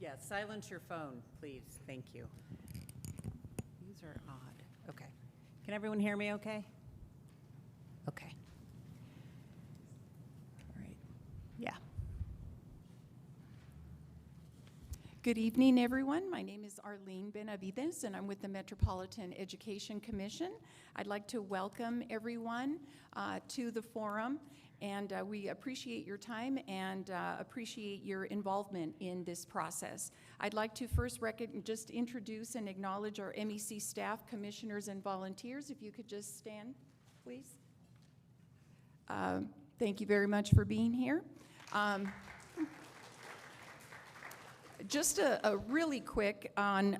Yeah, silence your phone, please. Thank you. These are odd. Okay. Can everyone hear me okay? Okay. All right. Yeah. Good evening, everyone. My name is Arlene Benavides, and I'm with the Metropolitan Education Commission. I'd like to welcome everyone to the forum, and we appreciate your time and appreciate your involvement in this process. I'd like to first just introduce and acknowledge our MEC staff, commissioners, and volunteers. If you could just stand, please. Thank you very much for being here. Just a really quick on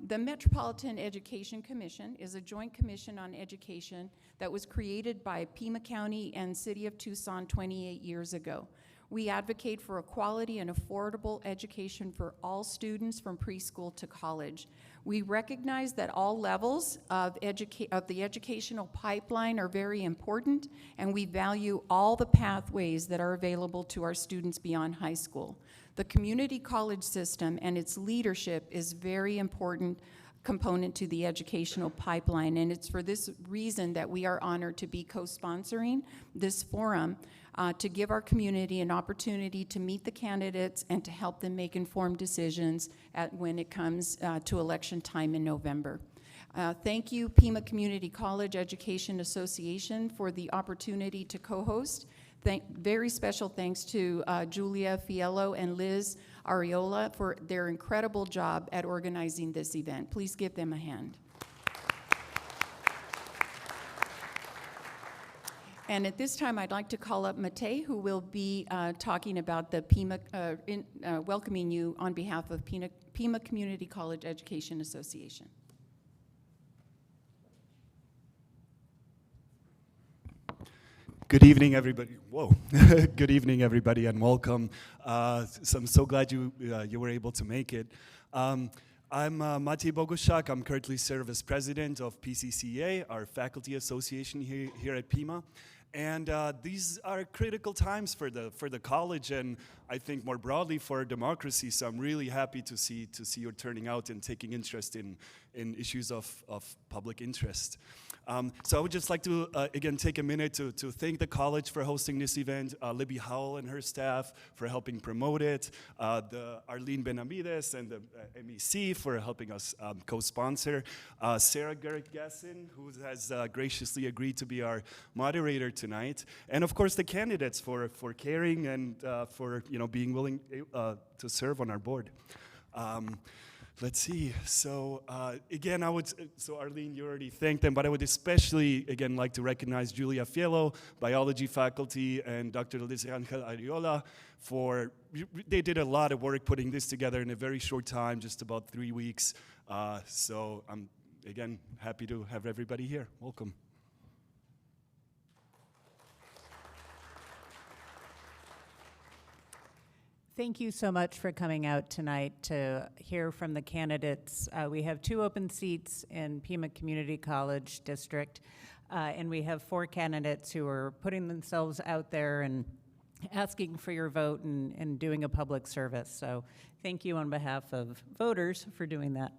the Metropolitan Education Commission is a joint commission on education that was created by Pima County and City of Tucson 28 years ago. We advocate for a quality and affordable education for all students from preschool to college. We recognize that all levels of the educational pipeline are very important, and we value all the pathways that are available to our students beyond high school. The community college system and its leadership is very important component to the educational pipeline, and it's for this reason that we are honored to be co-sponsoring this forum to give our community an opportunity to meet the candidates and to help them make informed decisions when it comes to election time in November. Thank you, Pima Community College Education Association, for the opportunity to co-host. Very special thanks to Julia Fiello and Liz Ariola for their incredible job at organizing this event. Please give them a hand. And at this time, I'd like to call up Matei, who will be talking about the Pima, welcoming you on behalf of Pima Community College Education Association. Good evening, everybody. Whoa. Good evening, everybody, and welcome. So I'm so glad you were able to make it. I'm Matej Boguszak. I'm currently serve as president of PCCA, our faculty association here at Pima. And these are critical times for the college, and I think more broadly for democracy. So I'm really happy to see you turning out and taking interest in issues of public interest. So I would just like to, again, take a minute to thank the college for hosting this event, Libby Howell and her staff for helping promote it, the Arlene Benavides and the MEC for helping us co-sponsor, Sarah Garrett-Gasson, who has graciously agreed to be our moderator tonight, and of course the candidates for caring and for being willing to serve on our board. Let's see. So again, so Arlene, you already thanked them, but I would especially, again, like to recognize Julia Fiello, biology faculty, and Dr. Liz Ariola they did a lot of work putting this together in a very short time, just about 3 weeks. So I'm, again, happy to have everybody here. Welcome. Thank you so much for coming out tonight to hear from the candidates. We have 2 open seats in Pima Community College District, and we have 4 candidates who are putting themselves out there and asking for your vote and doing a public service. So thank you on behalf of voters for doing that.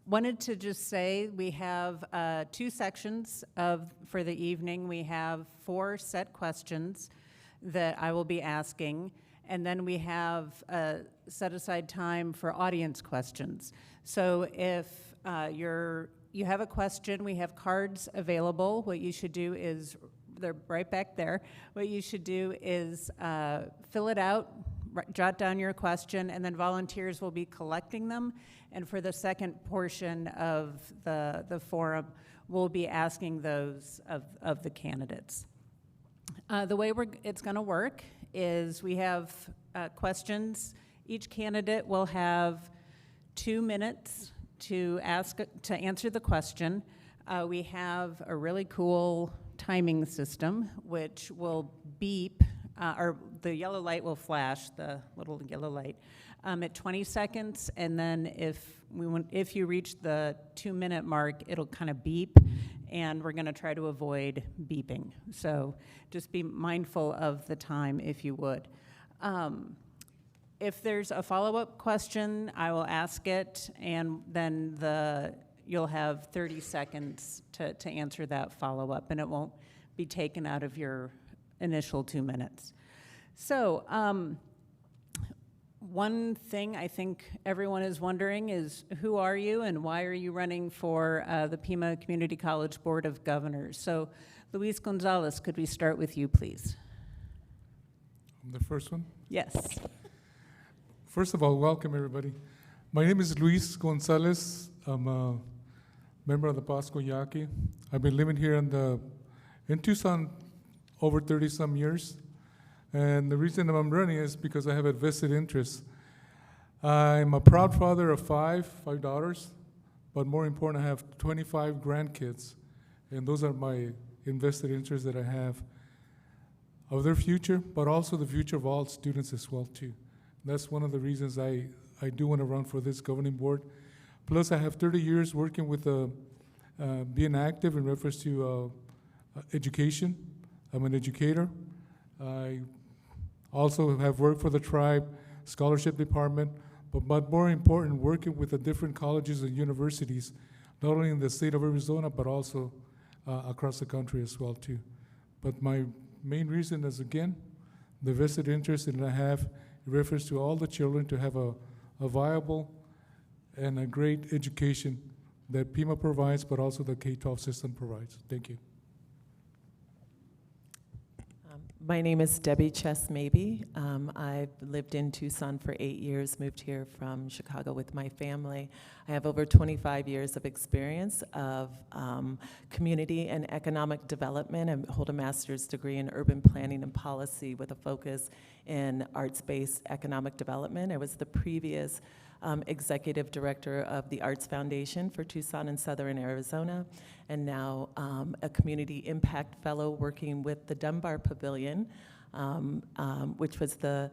Wanted to just say we have 2 sections for the evening. We have 4 set questions that I will be asking. And then we have set aside time for audience questions. So if you have a question, we have cards available. What you should do is, they're right back there. What you should do is fill it out, jot down your question, and then volunteers will be collecting them. And for the second portion of the forum, we'll be asking those of the candidates. The way it's going to work is we have questions. Each candidate will have 2 minutes to answer the question. We have a really cool timing system which will beep, or the yellow light will flash, the little yellow light, at 20 seconds, and then if you reach the 2-minute mark, it'll kind of beep, and we're going to try to avoid beeping. So just be mindful of the time if you would. If there's a follow-up question, I will ask it, and then you'll have 30 seconds to answer that follow-up, and it won't be taken out of your initial 2 minutes. So, one thing I think everyone is wondering is, who are you and why are you running for the Pima Community College Board of Governors? So, Luis Gonzalez, could we start with you, please? The first one? Yes. First of all, welcome everybody. My name is Luis Gonzalez. I'm a member of the Pasco Yaqui. I've been living here in Tucson over 30-some years. And the reason that I'm running is because I have a vested interest. I'm a proud father of five daughters, but more important, I have 25 grandkids. And those are my invested interests that I have of their future, but also the future of all students as well too. That's one of the reasons I do want to run for this governing board. Plus, I have 30 years working with being active in reference to education. I'm an educator. I also have worked for the tribe scholarship department, but more important, working with the different colleges and universities, not only in the state of Arizona, but also across the country as well too. But my main reason is, again, the vested interest that I have in reference to all the children to have a viable and a great education that Pima provides, but also the K-12 system provides. Thank you. My name is Debbie Chess-Mabey. I've lived in Tucson for 8 years, moved here from Chicago with my family. I have over 25 years of experience of community and economic development and hold a master's degree in urban planning and policy with a focus in arts-based economic development. I was the previous executive director of the Arts Foundation for Tucson and Southern Arizona, and now a community impact fellow working with the Dunbar Pavilion, which was the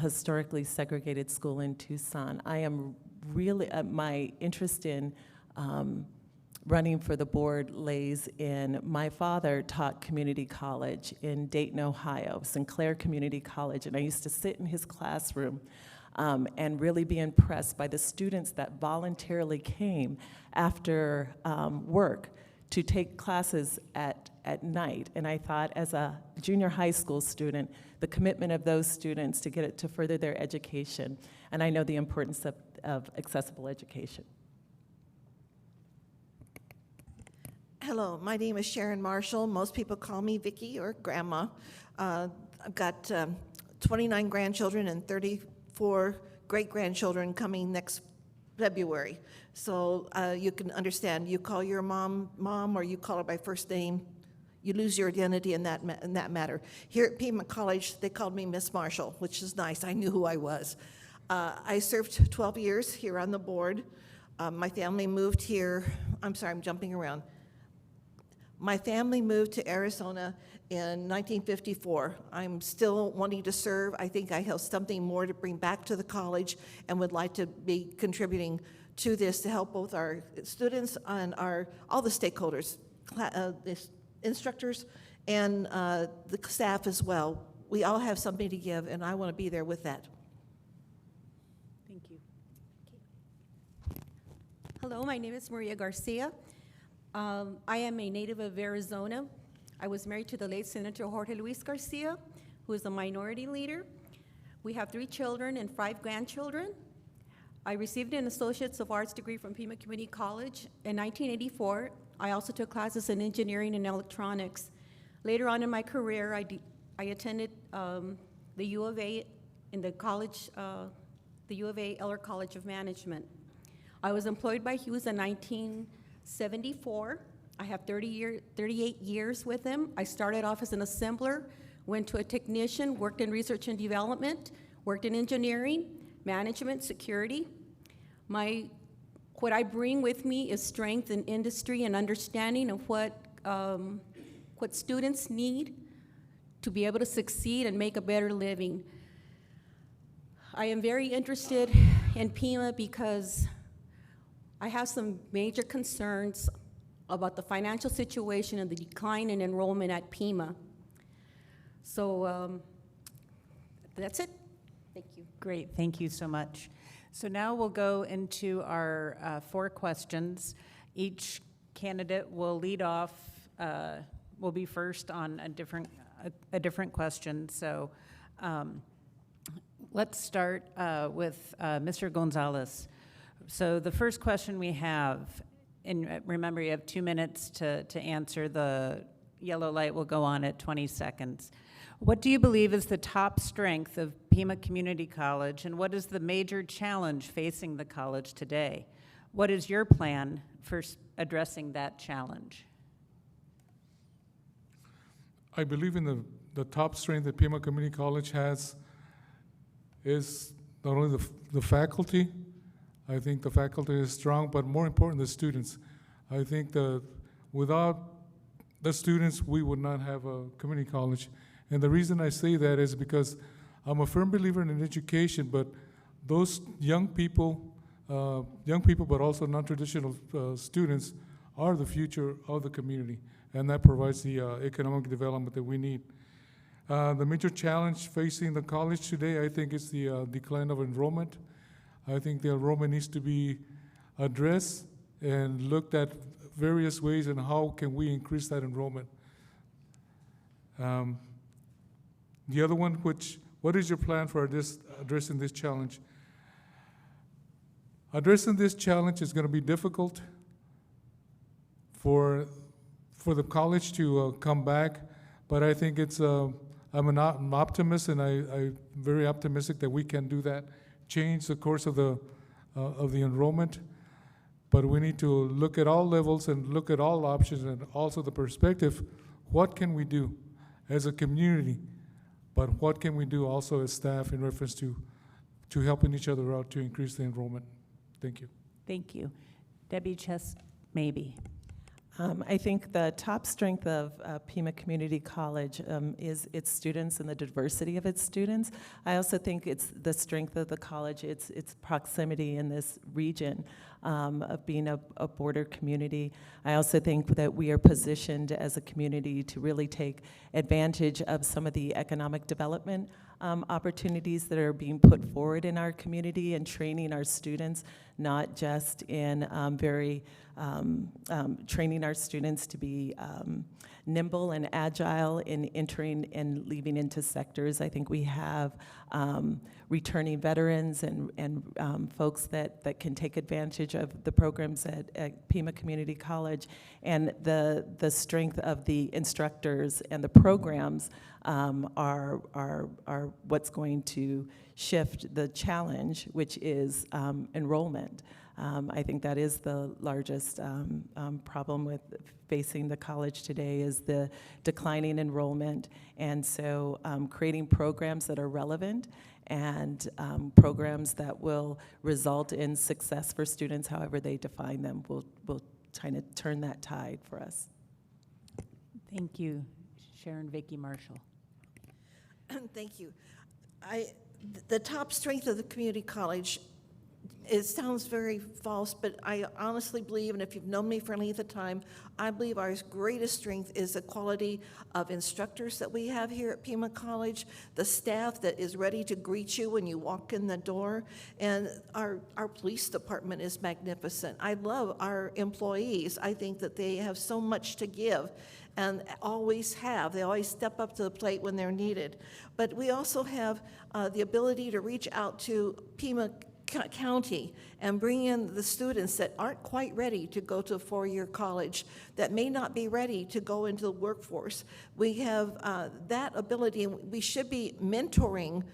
historically segregated school in Tucson. I am really, my interest in running for the board lays in, my father taught community college in Dayton, Ohio, Sinclair Community College, and I used to sit in his classroom and really be impressed by the students that voluntarily came after work to take classes at night. And I thought, as a junior high school student, the commitment of those students to get it to further their education. And I know the importance of accessible education. Hello, my name is Sharon Marshall. Most people call me Vicky or Grandma. I've got 29 grandchildren and 34 great-grandchildren coming next February. So you can understand, you call your mom, or you call her by first name, you lose your identity in that matter. Here at Pima College, they called me Miss Marshall, which is nice. I knew who I was. I served 12 years here on the board. My family moved here. I'm sorry, I'm jumping around. My family moved to Arizona in 1954. I'm still wanting to serve. I think I have something more to bring back to the college and would like to be contributing to this to help both our students and all the stakeholders, the instructors, and the staff as well. We all have something to give, and I want to be there with that. Thank you. Hello, my name is Maria Garcia. I am a native of Arizona. I was married to the late Senator Jorge Luis Garcia, who is a minority leader. We have 3 children and 5 grandchildren. I received an Associates of Arts degree from Pima Community College in 1984. I also took classes in engineering and electronics. Later on in my career, I attended the U of A in the college, the U of A Eller College of Management. I was employed by Hughes in 1974. I have 38 years with them. I started off as an assembler, went to a technician, worked in research and development, worked in engineering, management, security. What I bring with me is strength in industry and understanding of what students need to be able to succeed and make a better living. I am very interested in Pima because I have some major concerns about the financial situation and the decline in enrollment at Pima. So that's it. Thank you. Great, thank you so much. So now we'll go into our 4 questions. Each candidate will lead off, will be first on a different question. So let's start with Mr. Gonzalez. So the first question we have, and remember you have 2 minutes to answer. The yellow light will go on at 20 seconds. What do you believe is the top strength of Pima Community College, and what is the major challenge facing the college today? What is your plan for addressing that challenge? I believe in the top strength that Pima Community College has is not only the faculty. I think the faculty is strong, but more important, the students. I think that without the students, we would not have a community college. And the reason I say that is because I'm a firm believer in education, but those young people, but also non-traditional students are the future of the community, and that provides the economic development that we need. The major challenge facing the college today, I think, is the decline of enrollment. I think the enrollment needs to be addressed and looked at various ways and how can we increase that enrollment. The other one, what is your plan for addressing this challenge? Addressing this challenge is going to be difficult for the college to come back, but I think it's, I'm an optimist, and I'm very optimistic that we can do that, change the course of the enrollment, but we need to look at all levels and look at all options and also the perspective, what can we do as a community? But what can we do also as staff in reference to helping each other out to increase the enrollment? Thank you. Thank you. Debbie Chess, maybe. I think the top strength of Pima Community College is its students and the diversity of its students. I also think it's the strength of the college, its proximity in this region of being a border community. I also think that we are positioned as a community to really take advantage of some of the economic development opportunities that are being put forward in our community and training our students, not just in training our students to be nimble and agile in entering and leaving into sectors. I think we have returning veterans and folks that can take advantage of the programs at Pima Community College, and the strength of the instructors and the programs are what's going to shift the challenge, which is enrollment. I think that is the largest problem with facing the college today, is the declining enrollment, and so creating programs that are relevant and programs that will result in success for students, however they define them, will kind of turn that tide for us. Thank you. Sharon Vicky Marshall. Thank you. The top strength of the community college, it sounds very false, but I honestly believe, and if you've known me for any length of time, I believe our greatest strength is the quality of instructors that we have here at Pima College, the staff that is ready to greet you when you walk in the door, and our police department is magnificent. I love our employees. I think that they have so much to give, and always have. They always step up to the plate when they're needed. But we also have the ability to reach out to Pima County and bring in the students that aren't quite ready to go to a four-year college, that may not be ready to go into the workforce. We have that ability, and we should be mentoring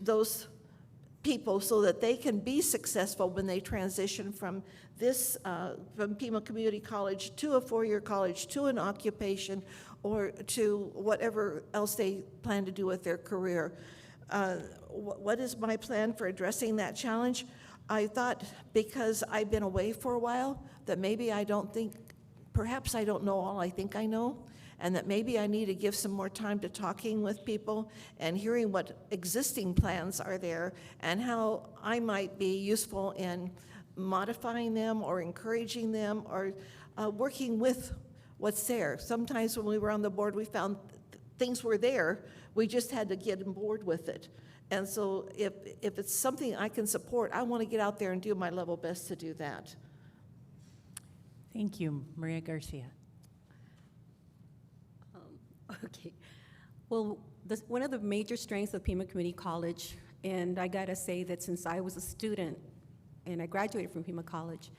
those people so that they can be successful when they transition from from Pima Community College to a four-year college, to an occupation, or to whatever else they plan to do with their career. What is my plan for addressing that challenge? I thought, because I've been away for a while, that maybe perhaps I don't know all I think I know, and that maybe I need to give some more time to talking with people and hearing what existing plans are there and how I might be useful in modifying them or encouraging them or working with what's there. Sometimes when we were on the board, we found things were there, we just had to get on board with it. And so if it's something I can support, I want to get out there and do my level best to do that. Thank you, Maria Garcia. Okay. Well, one of the major strengths of Pima Community College, and I gotta say that since I was a student and I graduated from Pima College,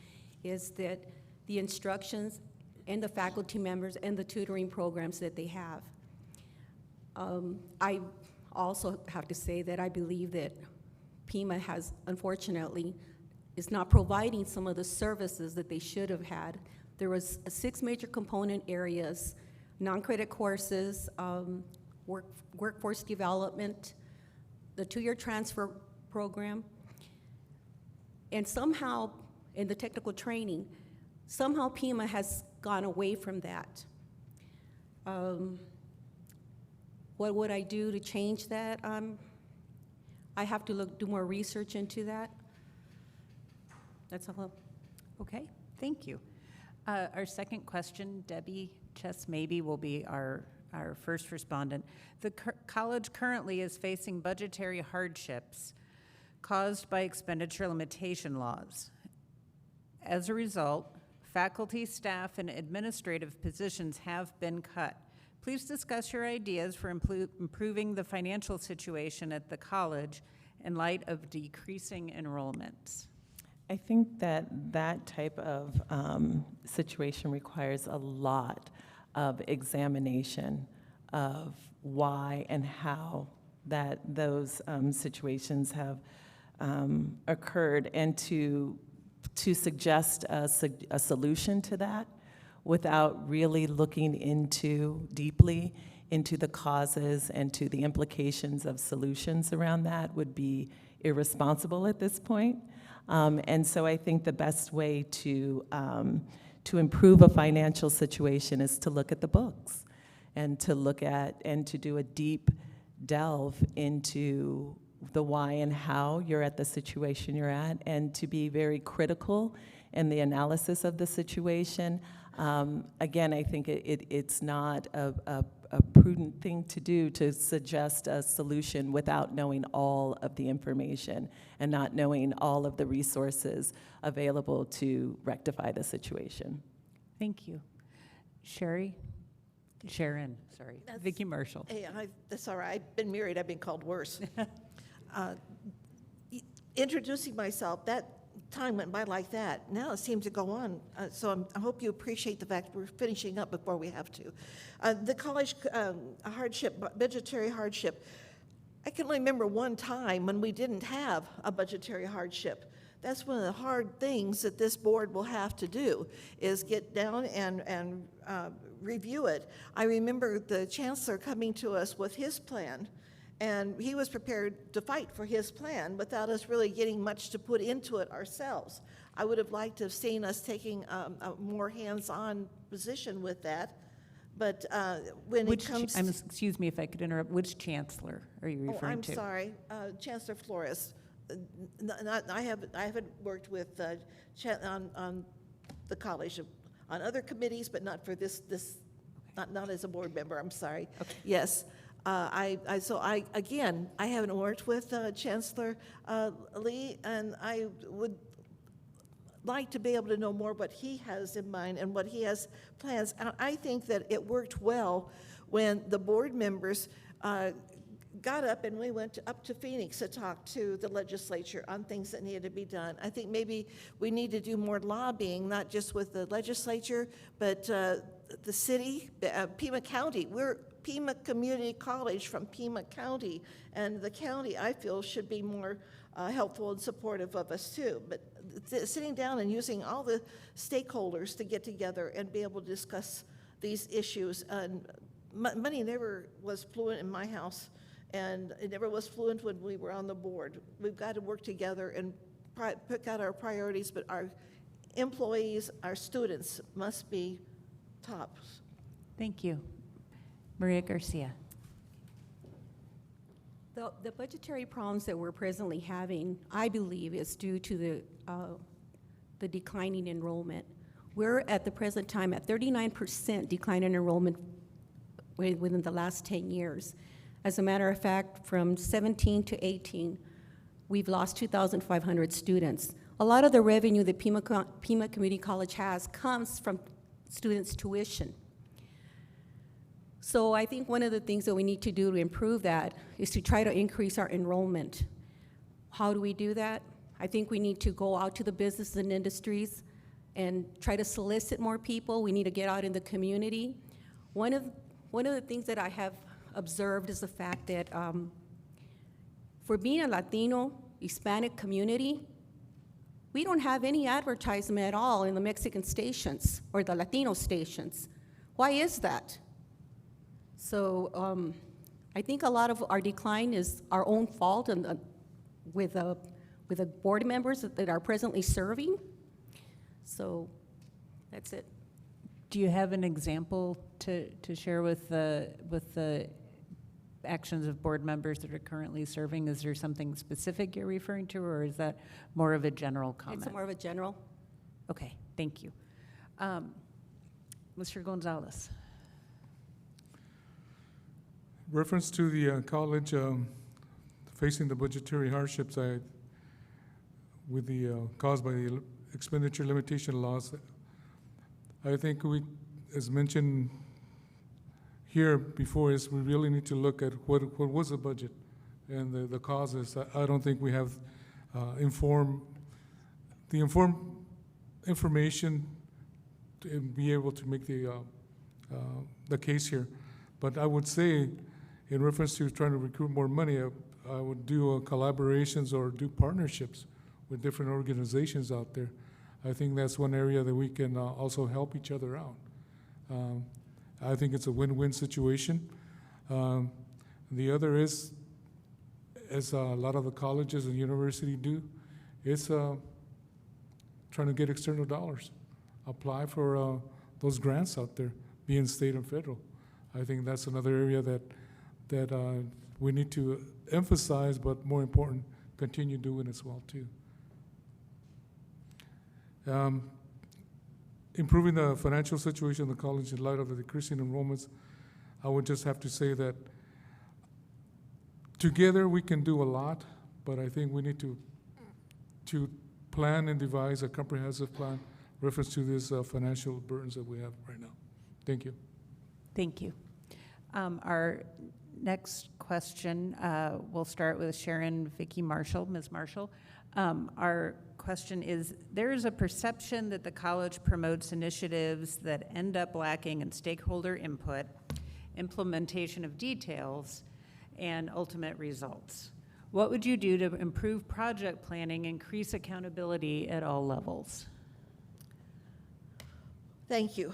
is that the instructions and the faculty members and the tutoring programs that they have. I also have to say that I believe that Pima has, unfortunately, is not providing some of the services that they should have had. There was 6 major component areas: non-credit courses, workforce development, the 2-year transfer program, and somehow, in the technical training, somehow Pima has gone away from that. What would I do to change that? I have to do more research into that. That's all. Okay, thank you. Our second question, Debbie Chess-Maybe, will be our first respondent. The college currently is facing budgetary hardships caused by expenditure limitation laws. As a result, faculty, staff, and administrative positions have been cut. Please discuss your ideas for improving the financial situation at the college in light of decreasing enrollments. I think that that type of situation requires a lot of examination of why and how those situations have occurred, and to suggest a solution to that without really looking deeply into the causes and to the implications of solutions around that would be irresponsible at this point. And so I think the best way to improve a financial situation is to look at the books and to look at and to do a deep delve into the why and how you're at the situation you're at, and to be very critical in the analysis of the situation. Again, I think it's not a prudent thing to do to suggest a solution without knowing all of the information and not knowing all of the resources available to rectify the situation. Thank you. Sharon, sorry. Vicki Marshall. Hey, that's all right. I've been married. I've been called worse. Introducing myself, that time went by like that. Now it seems to go on. So I hope you appreciate the fact we're finishing up before we have to. The college hardship, budgetary hardship, I can only remember one time when we didn't have a budgetary hardship. That's one of the hard things that this board will have to do, is get down and review it. I remember the chancellor coming to us with his plan, and he was prepared to fight for his plan without us really getting much to put into it ourselves. I would have liked to have seen us taking a more hands-on position with that. But when it comes to... Excuse me if I could interrupt. Which chancellor are you referring to? I'm sorry, Chancellor Flores. I haven't worked with on the college, on other committees, but not for this not as a board member. I'm sorry. Okay. Yes. I haven't worked with Chancellor Lee, and I would like to be able to know more what he has in mind and what he has plans. And I think that it worked well when the board members got up and we went up to Phoenix to talk to the legislature on things that needed to be done. I think maybe we need to do more lobbying, not just with the legislature, but the city, Pima County. We're Pima Community College from Pima County, and the county, I feel, should be more helpful and supportive of us too. But sitting down and using all the stakeholders to get together and be able to discuss these issues. And money never was fluent in my house, and it never was fluent when we were on the board. We've got to work together and pick out our priorities, but our employees, our students must be top. Thank you. Maria Garcia. The budgetary problems that we're presently having, I believe, is due to the declining enrollment. We're at the present time at 39% decline in enrollment within the last 10 years. As a matter of fact, from 17 to 18, we've lost 2,500 students. A lot of the revenue that Pima Community College has comes from students' tuition. So I think one of the things that we need to do to improve that is to try to increase our enrollment. How do we do that? I think we need to go out to the businesses and industries and try to solicit more people. We need to get out in the community. One of the things that I have observed is the fact that for being a Latino, Hispanic community, we don't have any advertisement at all in the Mexican stations or the Latino stations. Why is that? So I think a lot of our decline is our own fault and with the board members that are presently serving. So that's it. Do you have an example to share with the actions of board members that are currently serving? Is there something specific you're referring to, or is that more of a general comment? It's more of a general. Okay, thank you. Mr. Gonzalez. Reference to the college facing the budgetary hardships with the caused by the expenditure limitation laws. I think we, as mentioned here before, is we really need to look at what was the budget and the causes. I don't think we have informed information to be able to make the case here. But I would say, in reference to trying to recruit more money, I would do collaborations or do partnerships with different organizations out there. I think that's one area that we can also help each other out. I think it's a win-win situation. The other is, as a lot of the colleges and universities do, is trying to get external dollars. Apply for those grants out there, being state and federal. I think that's another area that we need to emphasize, but more important, continue doing as well too. Improving the financial situation of the college in light of the decreasing enrollments, I would just have to say that together we can do a lot, but I think we need to plan and devise a comprehensive plan reference to these financial burdens that we have right now. Thank you. Thank you. Our next question, we'll start with Sharon Vicky Marshall, Ms. Marshall. Our question is, there is a perception that the college promotes initiatives that end up lacking in stakeholder input, implementation of details, and ultimate results. What would you do to improve project planning, increase accountability at all levels? Thank you.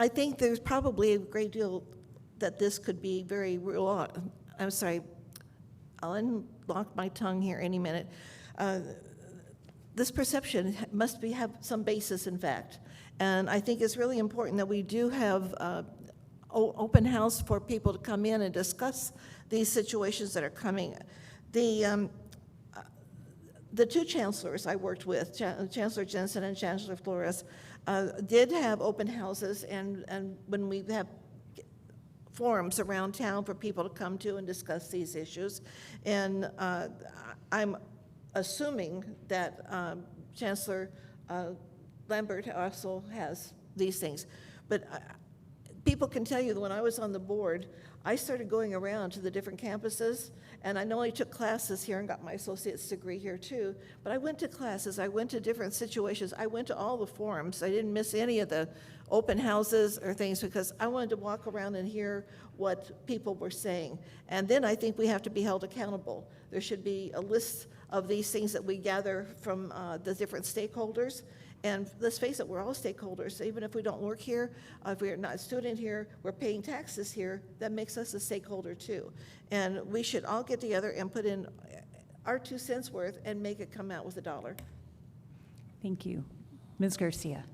I think there's probably a great deal that this could be very real. I'm sorry, I'll unlock my tongue here any minute. This perception must have some basis in fact. And I think it's really important that we do have open house for people to come in and discuss these situations that are coming. The two chancellors I worked with, Chancellor Jensen and Chancellor Flores, did have open houses, and when we have forums around town for people to come to and discuss these issues. And I'm assuming that Chancellor Lambert also has these things. But people can tell you that when I was on the board, I started going around to the different campuses, and I not only took classes here and got my associate's degree here too, but I went to classes, I went to different situations, I went to all the forums. I didn't miss any of the open houses or things because I wanted to walk around and hear what people were saying. And then I think we have to be held accountable. There should be a list of these things that we gather from the different stakeholders. And let's face it, we're all stakeholders. Even if we don't work here, if we're not a student here, we're paying taxes here, that makes us a stakeholder too. And we should all get together and put in our 2 cents worth and make it come out with $1. Thank you. Ms. Garcia.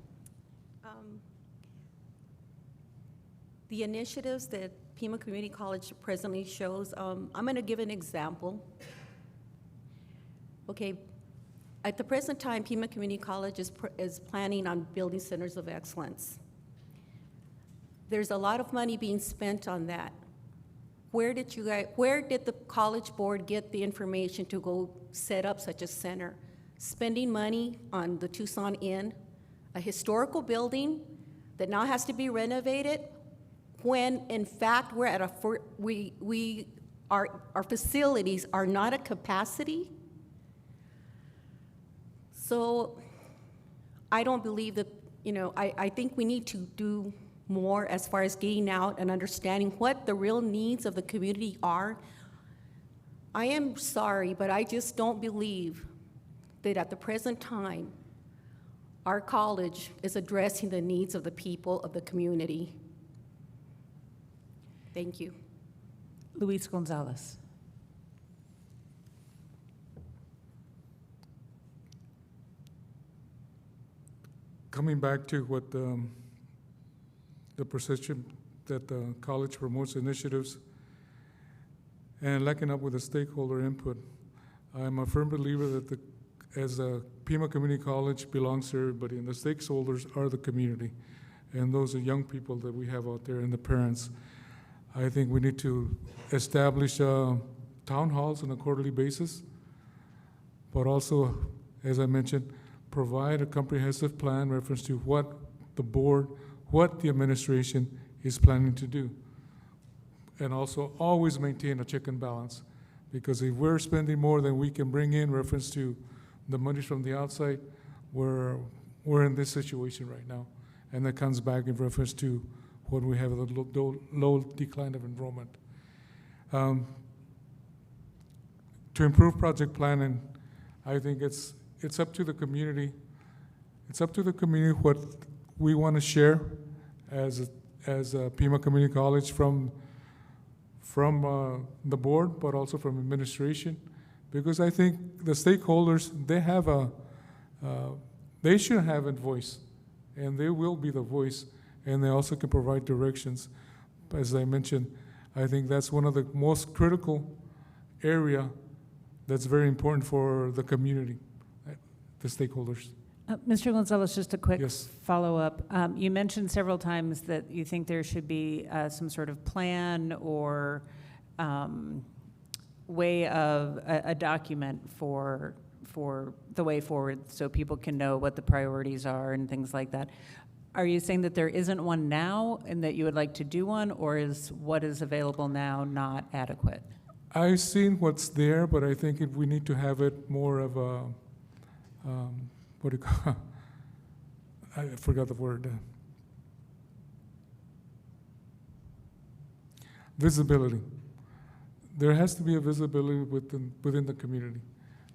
The initiatives that Pima Community College presently shows, I'm going to give an example. Okay. At the present time, Pima Community College is planning on building centers of excellence. There's a lot of money being spent on that. Where did the College Board get the information to go set up such a center? Spending money on the Tucson Inn, a historical building that now has to be renovated, when in fact we're at our facilities are not at capacity. So I don't believe that, I think we need to do more as far as getting out and understanding what the real needs of the community are. I am sorry, but I just don't believe that at the present time, our college is addressing the needs of the people of the community. Thank you. Luis Gonzalez. Coming back to what the perception that the college promotes initiatives and linking up with the stakeholder input, I'm a firm believer that as a Pima Community College belongs to everybody, and the stakeholders are the community, and those are young people that we have out there and the parents. I think we need to establish town halls on a quarterly basis, but also, as I mentioned, provide a comprehensive plan reference to what the board, what the administration is planning to do. And also always maintain a check and balance, because if we're spending more than we can bring in reference to the money from the outside, we're in this situation right now. And that comes back in reference to when we have a low decline of enrollment. To improve project planning, I think it's up to the community. It's up to the community what we want to share as a Pima Community College from the board, but also from administration, because I think the stakeholders, they should have a voice, and they will be the voice, and they also can provide directions. As I mentioned, I think that's one of the most critical area that's very important for the community, the stakeholders. Mr. Gonzalez, just a quick Yes. follow-up. You mentioned several times that you think there should be some sort of plan or way of a document for the way forward so people can know what the priorities are and things like that. Are you saying that there isn't one now and that you would like to do one, or is what is available now not adequate? I've seen what's there, but I think if we need to have it more of a, what do you call, I forgot the word. Visibility. There has to be a visibility within the community.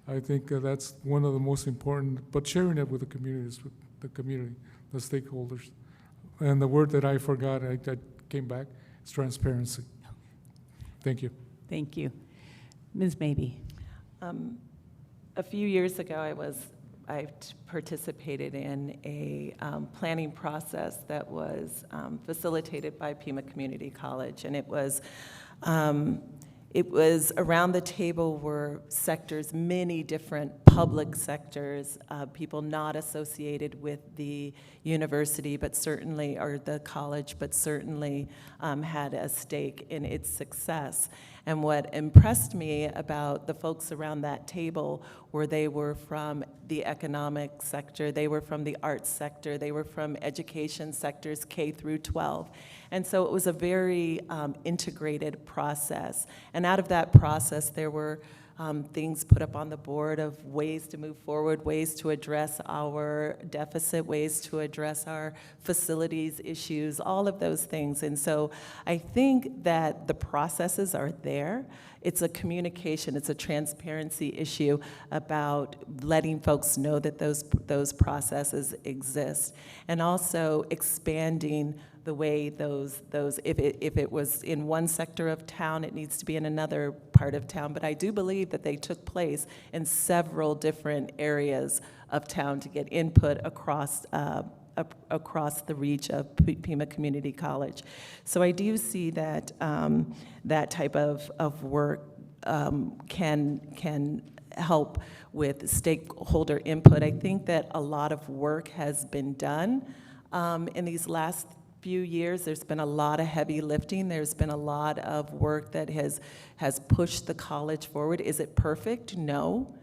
I think that's one of the most important, but sharing it with the communities, with the community, the stakeholders. And the word that I forgot, I came back, is transparency. Thank you. Thank you. Ms. Mabey. A few years ago, I participated in a planning process that was facilitated by Pima Community College, and it was around the table were sectors, many different public sectors, people not associated with the university, but certainly, or the college, but certainly had a stake in its success. And what impressed me about the folks around that table were they were from the economic sector, they were from the arts sector, they were from education sectors, K through 12. And so it was a very integrated process. And out of that process, there were things put up on the board of ways to move forward, ways to address our deficit, ways to address our facilities issues, all of those things. And so I think that the processes are there. It's a communication, it's a transparency issue about letting folks know that those processes exist, and also expanding the way those if it was in one sector of town, it needs to be in another part of town. But I do believe that they took place in several different areas of town to get input across the reach of Pima Community College. So I do see that that type of work can help with stakeholder input. I think that a lot of work has been done in these last few years, there's been a lot of heavy lifting. There's been a lot of work that has pushed the college forward. Is it perfect? No.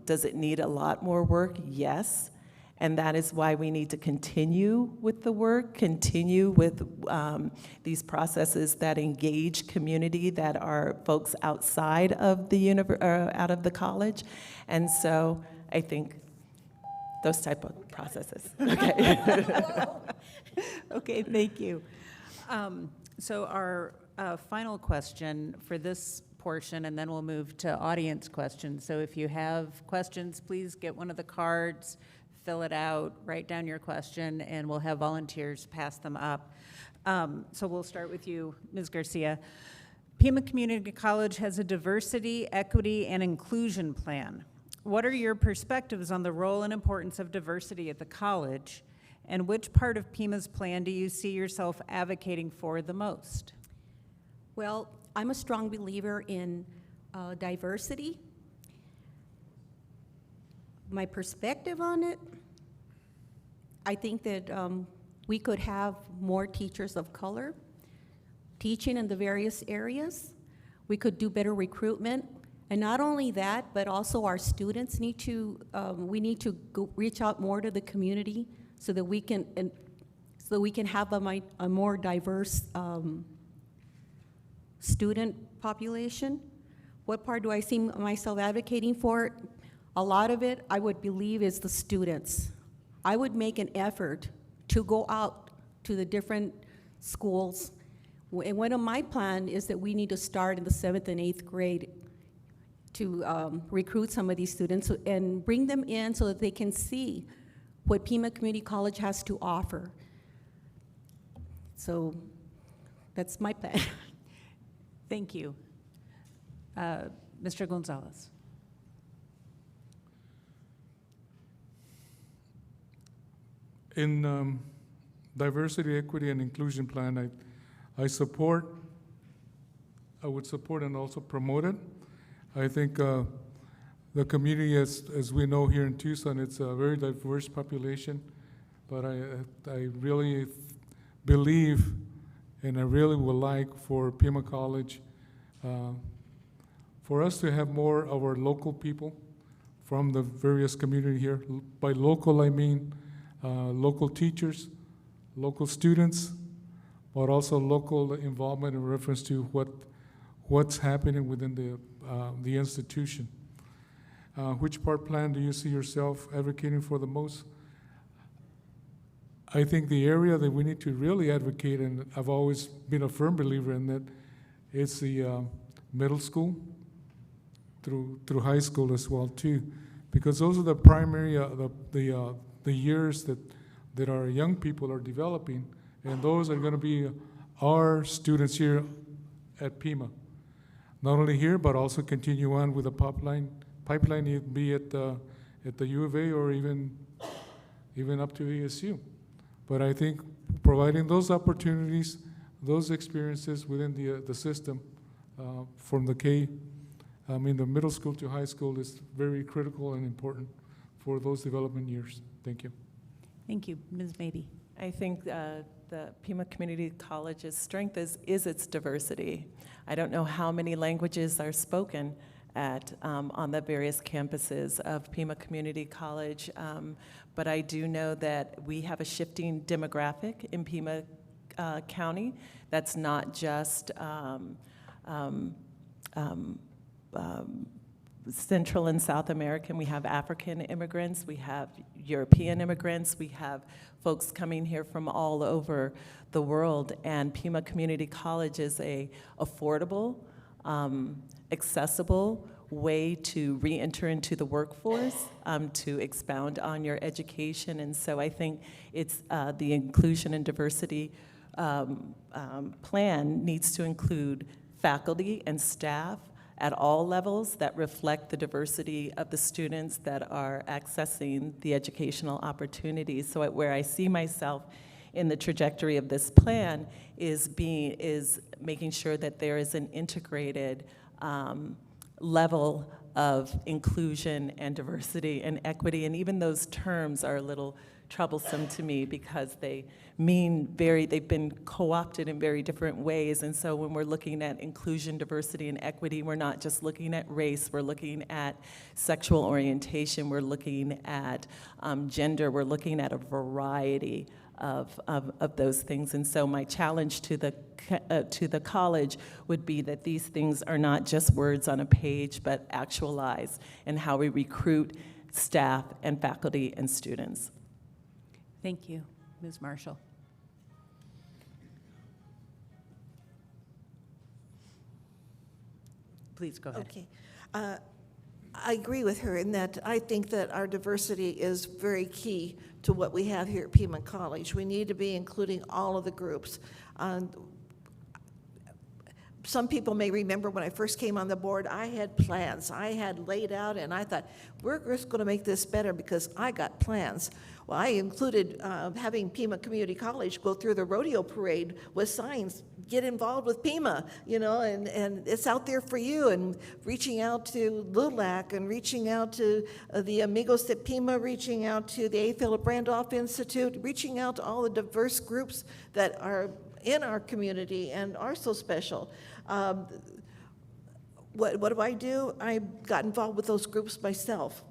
Does it need a lot more work? Yes. And that is why we need to continue with the work, continue with these processes that engage community, that are folks outside of the out of the college. And so I think those type of processes. Okay. Okay, thank you. So our final question for this portion, and then we'll move to audience questions. So if you have questions, please get one of the cards, fill it out, write down your question, and we'll have volunteers pass them up. So we'll start with you, Ms. Garcia. Pima Community College has a diversity, equity, and inclusion plan. What are your perspectives on the role and importance of diversity at the college, and which part of Pima's plan do you see yourself advocating for the most? Well, I'm a strong believer in diversity. My perspective on it, I think that we could have more teachers of color teaching in the various areas. We could do better recruitment. And not only that, but also our students need to, we need to reach out more to the community so that we can, have a more diverse student population. What part do I see myself advocating for? A lot of it, I would believe, is the students. I would make an effort to go out to the different schools. And one of my plans is that we need to start in the 7th and 8th grade to recruit some of these students and bring them in so that they can see what Pima Community College has to offer. So that's my plan. Thank you. Mr. Gonzalez. In diversity, equity, and inclusion plan, I would support and also promote it. I think the community, as we know here in Tucson, it's a very diverse population, but I really believe and I really would like for Pima College for us to have more of our local people from the various community here. By local, I mean local teachers, local students, but also local involvement in reference to what's happening within the institution. Which part plan do you see yourself advocating for the most? I think the area that we need to really advocate, and I've always been a firm believer in that, it's the middle school through high school as well too, because those are the primary the years that our young people are developing, and those are going to be our students here at Pima. Not only here, but also continue on with the pipeline, be it at the U of A or even up to ASU. But I think providing those opportunities, those experiences within the system from the the middle school to high school is very critical and important for those development years. Thank you. Thank you. Ms. Mabey. I think the Pima Community College's strength is its diversity. I don't know how many languages are spoken on the various campuses of Pima Community College, but I do know that we have a shifting demographic in Pima County. That's not just Central and South American. We have African immigrants, we have European immigrants, we have folks coming here from all over the world, and Pima Community College is a affordable, accessible way to re-enter into the workforce, to expound on your education. And so I think it's the inclusion and diversity plan needs to include faculty and staff at all levels that reflect the diversity of the students that are accessing the educational opportunities. So where I see myself in the trajectory of this plan is making sure that there is an integrated level of inclusion and diversity and equity, and even those terms are a little troublesome to me because they've been co-opted in very different ways. And so when we're looking at inclusion, diversity, and equity, we're not just looking at race, we're looking at sexual orientation, we're looking at gender, we're looking at a variety of those things. And so my challenge to the college would be that these things are not just words on a page, but actualized in how we recruit staff and faculty and students. Thank you, Ms. Marshall. Please go ahead. Okay. I agree with her in that I think that our diversity is very key to what we have here at Pima College. We need to be including all of the groups. Some people may remember when I first came on the board, I had plans. I had laid out, and I thought, we're just going to make this better because I got plans. Well, I included having Pima Community College go through the rodeo parade with signs, get involved with Pima, you know, and it's out there for you, and reaching out to LULAC and reaching out to the Amigos de Pima, reaching out to the A. Philip Randolph Institute, reaching out to all the diverse groups that are in our community and are so special. What do? I got involved with those groups myself.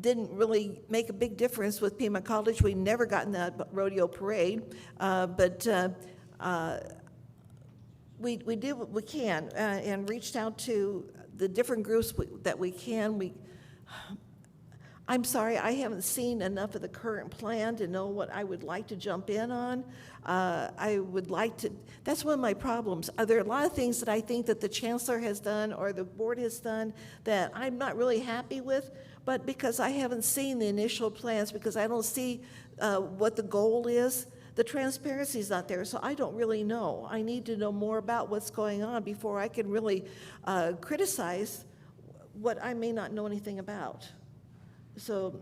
Didn't really make a big difference with Pima College. We never got in that rodeo parade, but we did what we can and reached out to the different groups that we can. I'm sorry, I haven't seen enough of the current plan to know what I would like to jump in on. I would like to, that's one of my problems. There are a lot of things that I think that the chancellor has done or the board has done that I'm not really happy with, but because I haven't seen the initial plans, because I don't see what the goal is, the transparency is not there, so I don't really know. I need to know more about what's going on before I can really criticize what I may not know anything about. So,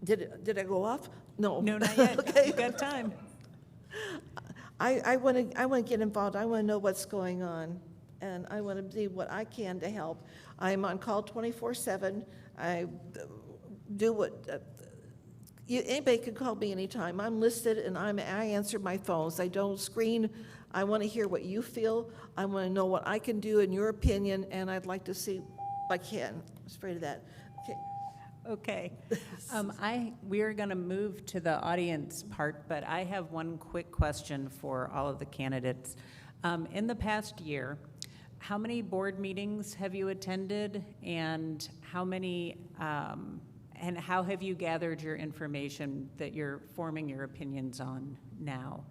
did I go off? No. No, not yet. Okay. You've got time. I want to get involved. I want to know what's going on, and I want to do what I can to help. I'm on call 24/7. I do what anybody can call me anytime. I'm listed, and I answer my phones. I don't screen. I want to hear what you feel. I want to know what I can do in your opinion, and I'd like to see if I can. I was afraid of that. Okay. Okay. We are going to move to the audience part, but I have one quick question for all of the candidates. In the past year, how many board meetings have you attended, and how many, and how have you gathered your information that you're forming your opinions on now?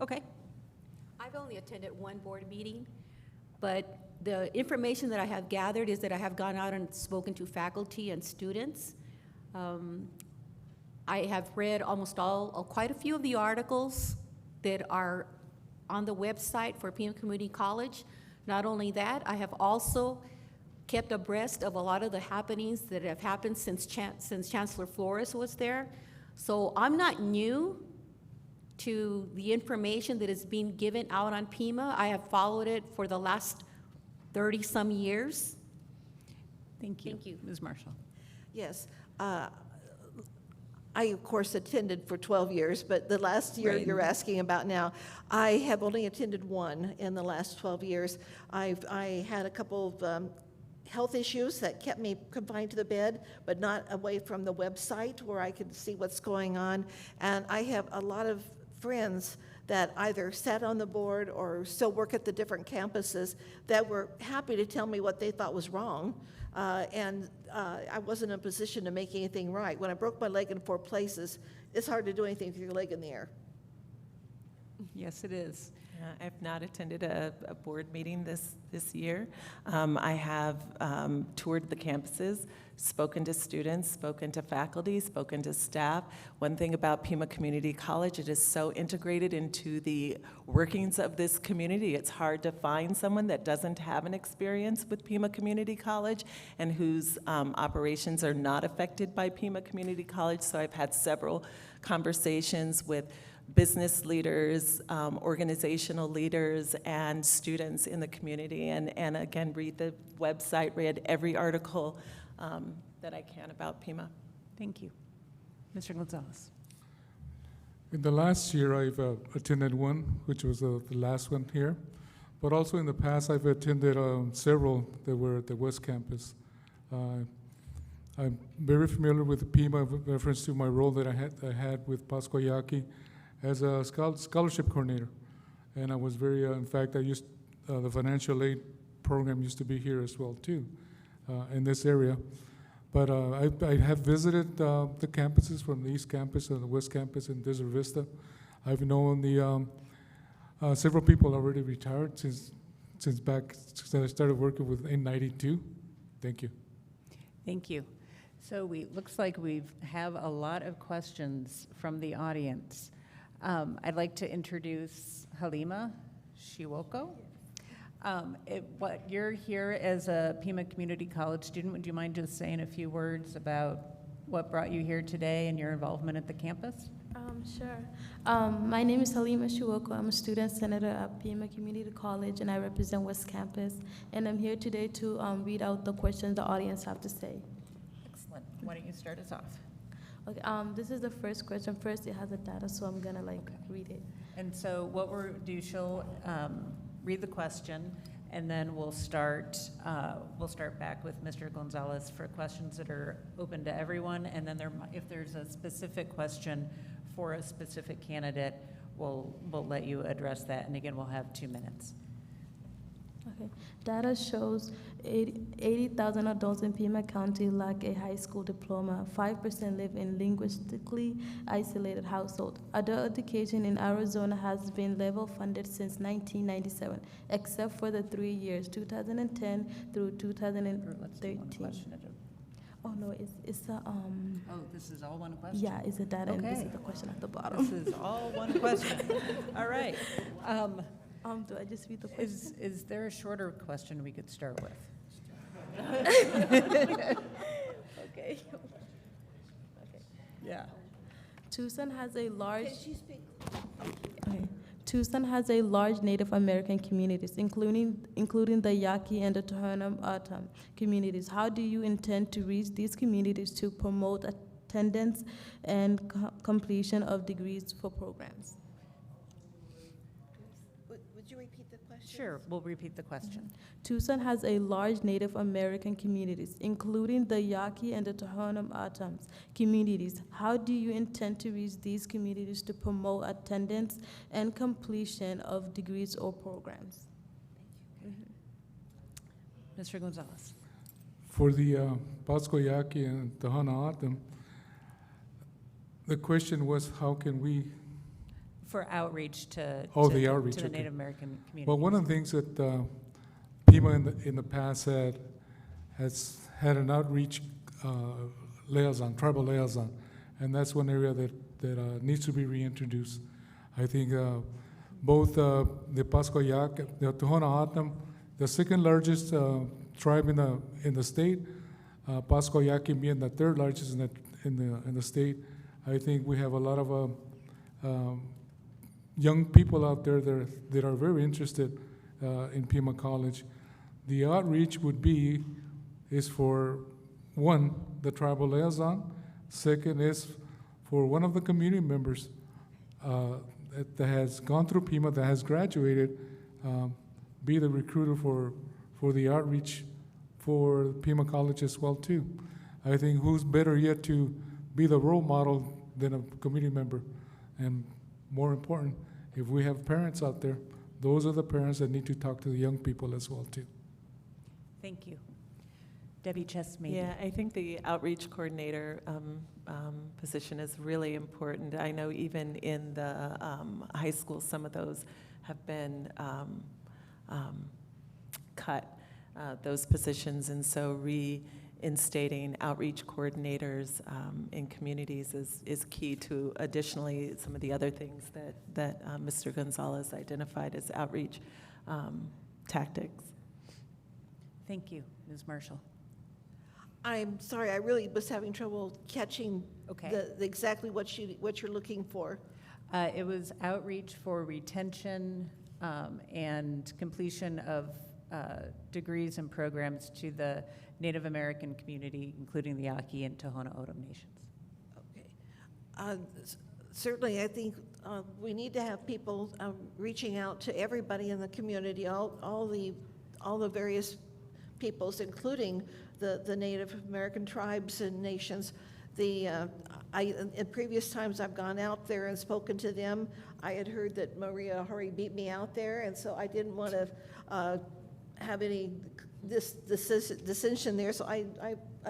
Okay. I've only attended one board meeting, but the information that I have gathered is that I have gone out and spoken to faculty and students. I have read quite a few of the articles that are on the website for Pima Community College. Not only that, I have also kept abreast of a lot of the happenings that have happened since Chancellor Flores was there. So I'm not new to the information that is being given out on Pima. I have followed it for the last 30-some years. Thank you. Thank you. Ms. Marshall. Yes. I, of course, attended for 12 years, but the last year Right. you're asking about now, I have only attended one in the last 12 years. I had a couple of health issues that kept me confined to the bed, but not away from the website where I could see what's going on. And I have a lot of friends that either sat on the board or still work at the different campuses that were happy to tell me what they thought was wrong. I wasn't in a position to make anything right. When I broke my leg in 4 places, it's hard to do anything with your leg in the air. Yes, it is. I've not attended a board meeting this year. I have toured the campuses, spoken to students, spoken to faculty, spoken to staff. One thing about Pima Community College, it is so integrated into the workings of this community. It's hard to find someone that doesn't have an experience with Pima Community College and whose operations are not affected by Pima Community College. So I've had several conversations with business leaders, organizational leaders, and students in the community. And again, read the website, read every article that I can about Pima. Thank you. Mr. Gonzalez. In the last year, I've attended one, which was the last one here. But also in the past, I've attended several that were at the West Campus. I'm very familiar with Pima with reference to my role that I had with Pascua Yaqui as a scholarship coordinator. And I was very, in fact, I used, the financial aid program used to be here as well too, in this area. But I have visited the campuses from the East Campus and the West Campus in Desert Vista. I've known the several people already retired since I started working with in '92. Thank you. Thank you. So looks like we have a lot of questions from the audience. I'd like to introduce Halima Shiwoko. You're here as a Pima Community College student. Would you mind just saying a few words about what brought you here today and your involvement at the campus? Sure. My name is Halima Shiwoko. I'm a student senator at Pima Community College, and I represent West Campus. And I'm here today to read out the questions the audience have to say. Excellent. Why don't you start us off? Okay. This is the first question. First, it has a data, so I'm gonna read it. And so what we'll do, she'll read the question, and then we'll start back with Mr. Gonzalez for questions that are open to everyone, and then if there's a specific question for a specific candidate, we'll let you address that, and again, we'll have 2 minutes. Okay. Data shows 80,000 adults in Pima County lack a high school diploma. 5% live in linguistically isolated households. Adult education in Arizona has been level funded since 1997, except for the 3 years, 2010 through 2013. Oh no, it's a Oh, this is all one question? Yeah, it's a data, and this Okay. is the question at the bottom. This is all one question. All right. Do I just read the question? Is there a shorter question we could start with? Okay. Yeah. Tucson has a large. Can she speak? Okay. Tucson has a large Native American communities, including the Yaqui and the Tohono O'odham communities. How do you intend to reach these communities to promote attendance and completion of degrees for programs? Would you repeat the question? Sure, we'll repeat the question. Tucson has a large Native American communities, including the Yaqui and the Tohono O'odham communities. How do you intend to reach these communities to promote attendance and completion of degrees or programs? Mr. Gonzalez. For the Pascua Yaqui and Tohono O'odham, the question was how can we For outreach to the outreach, to the okay. Native American community. Well, one of the things that Pima in the past has had an outreach liaison, tribal liaison, and that's one area that needs to be reintroduced. I think both the Pascua Yaqui, the Tohono O'odham, the second largest tribe in the state, Pascua Yaqui being the third largest in the state. I think we have a lot of young people out there that are very interested in Pima College. The outreach is for one, the tribal liaison. Second is for one of the community members that has gone through Pima, that has graduated, be the recruiter for the outreach for Pima College as well too. I think who's better yet to be the role model than a community member. And more important, if we have parents out there, those are the parents that need to talk to the young people as well too. Thank you. Debbie Chesney. Yeah, I think the outreach coordinator position is really important. I know even in the high school, some of those have been cut, those positions, and so reinstating outreach coordinators in communities is key to additionally some of the other things that Mr. Gonzalez identified as outreach tactics. Thank you, Ms. Marshall. I'm sorry, I really was having trouble catching Okay. exactly what you're looking for. It was outreach for retention and completion of degrees and programs to the Native American community, including the Yaqui and Tohono O'odham nations? Okay. Certainly, I think we need to have people reaching out to everybody in the community, all the various peoples, including the Native American tribes and nations. In previous times I've gone out there and spoken to them, I had heard that Maria Hori beat me out there, and so I didn't want to have any dissension there, so I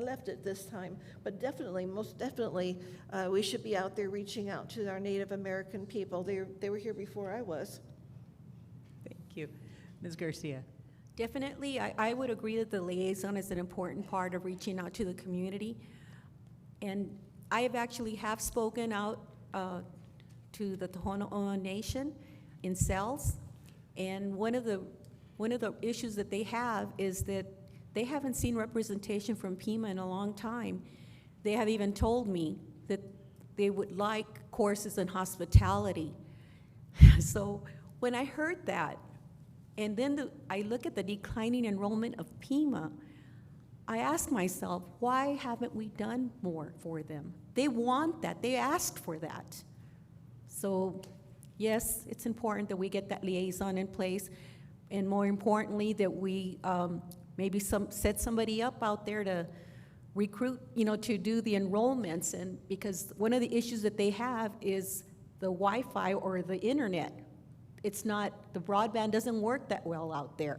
left it this time. But definitely, most definitely, we should be out there reaching out to our Native American people. They were here before I was. Thank you. Ms. Garcia. Definitely, I would agree that the liaison is an important part of reaching out to the community. And I have spoken out to the Tohono O'odham Nation in cells, and one of the issues that they have is that they haven't seen representation from Pima in a long time. They have even told me that they would like courses in hospitality. So when I heard that, and then I look at the declining enrollment of Pima, I ask myself, why haven't we done more for them? They want that. They asked for that. So yes, it's important that we get that liaison in place, and more importantly, that we maybe set somebody up out there to recruit, to do the enrollments. And because one of the issues that they have is the Wi-Fi or the internet. The broadband doesn't work that well out there.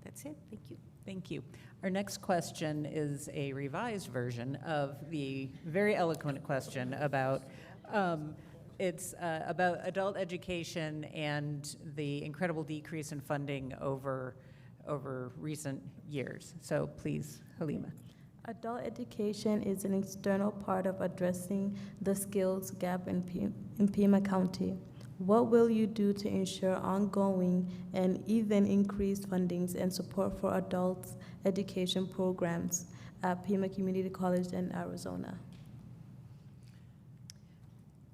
That's it. Thank you. Thank you. Our next question is a revised version of the very eloquent question about about adult education and the incredible decrease in funding over recent years. So please, Halima. Adult education is an external part of addressing the skills gap in Pima County. What will you do to ensure ongoing and even increased fundings and support for adult education programs at Pima Community College in Arizona?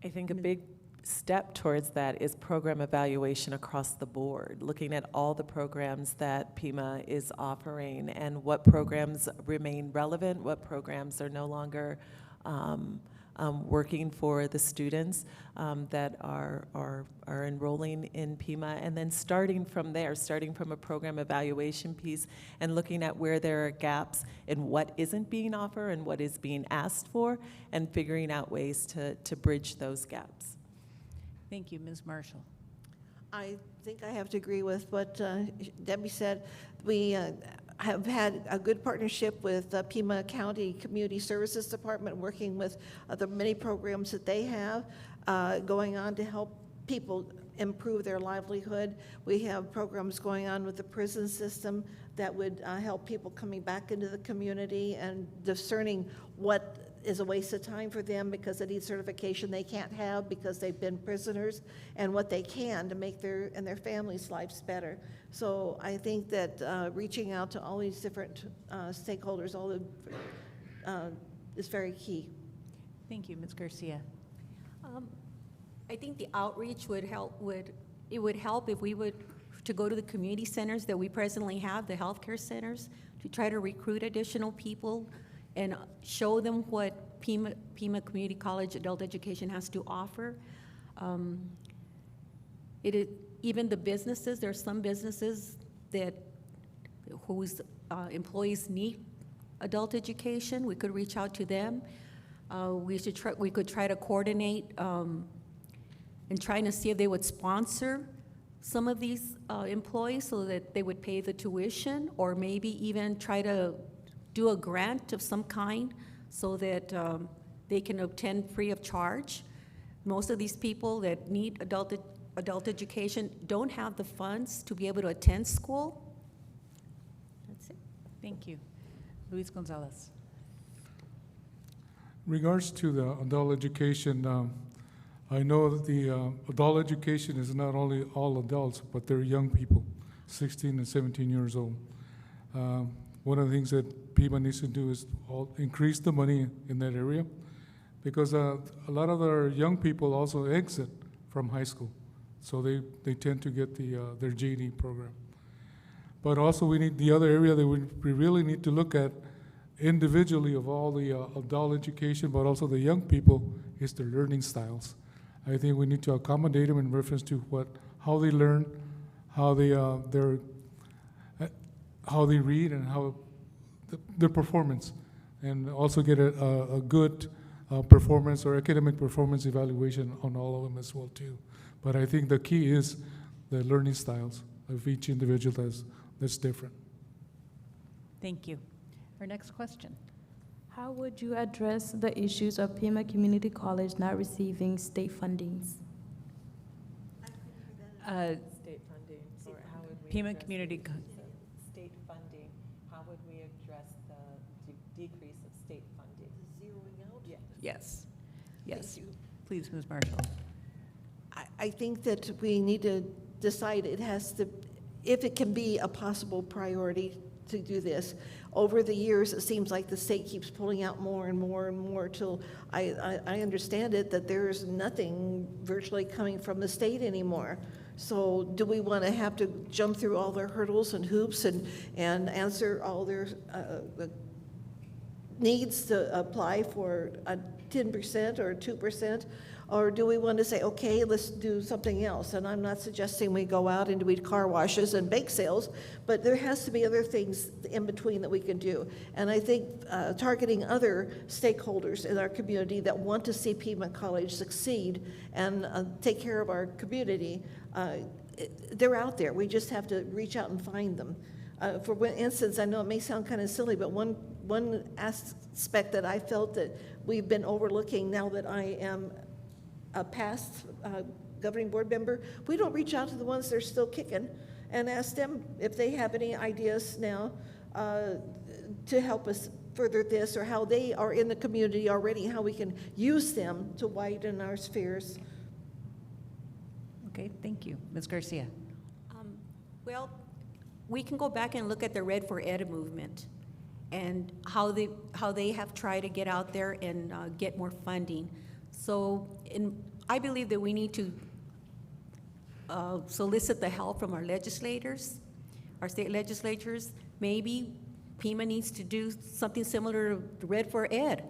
I think a big step towards that is program evaluation across the board, looking at all the programs that Pima is offering and what programs remain relevant, what programs are no longer working for the students that are enrolling in Pima, and then starting from there, starting from a program evaluation piece and looking at where there are gaps in what isn't being offered and what is being asked for, and figuring out ways to bridge those gaps. Thank you, Ms. Marshall. I think I have to agree with what Debbie said. We have had a good partnership with Pima County Community Services Department, working with the many programs that they have going on to help people improve their livelihood. We have programs going on with the prison system that would help people coming back into the community and discerning what is a waste of time for them because they need certification they can't have because they've been prisoners, and what they can to make their and their families' lives better. So I think that reaching out to all these different stakeholders, is very key. Thank you, Ms. Garcia. I think the outreach would help. It would help if we would to go to the community centers that we presently have, the healthcare centers, to try to recruit additional people and show them what Pima Community College adult education has to offer. Even the businesses, there are some businesses whose employees need adult education. We could reach out to them. We could try to coordinate and trying to see if they would sponsor some of these employees so that they would pay the tuition, or maybe even try to do a grant of some kind so that they can obtain free of charge. Most of these people that need adult education don't have the funds to be able to attend school. That's it. Thank you. Luis Gonzalez. In regards to the adult education, I know that the adult education is not only all adults, but they're young people, 16 and 17 years old. One of the things that Pima needs to do is increase the money in that area, because a lot of our young people also exit from high school, so they tend to get their GED program. But also we need, the other area that we really need to look at individually of all the adult education, but also the young people, is their learning styles. I think we need to accommodate them in reference to how they learn, how they how they read, and how their performance, and also get a good performance or academic performance evaluation on all of them as well too. But I think the key is the learning styles of each individual that's different. Thank you. Our next question. How would you address the issues of Pima Community College not receiving state fundings? State funding, or how would we Pima address Community the issues of state funding? How would we address the decrease of state funding? Zeroing out? Yeah. Yes. Yes. Thank you. Please, Ms. Marshall. I think that we need to decide if it can be a possible priority to do this. Over the years, it seems like the state keeps pulling out more and more and more till I understand it that there's nothing virtually coming from the state anymore. So do we want to have to jump through all their hurdles and hoops and answer all their needs to apply for a 10% or 2%? Or do we want to say, okay, let's do something else? And I'm not suggesting we go out and do car washes and bake sales, but there has to be other things in between that we can do. And I think targeting other stakeholders in our community that want to see Pima College succeed and take care of our community, they're out there. We just have to reach out and find them. For instance, I know it may sound kind of silly, but one aspect that I felt that we've been overlooking now that I am a past governing board member, we don't reach out to the ones that are still kicking and ask them if they have any ideas now to help us further this, or how they are in the community already, how we can use them to widen our spheres. Okay, thank you. Ms. Garcia. Well, we can go back and look at the Red for Ed movement and how they have tried to get out there and get more funding. So I believe that we need to solicit the help from our legislators, our state legislatures. Maybe Pima needs to do something similar to Red for Ed,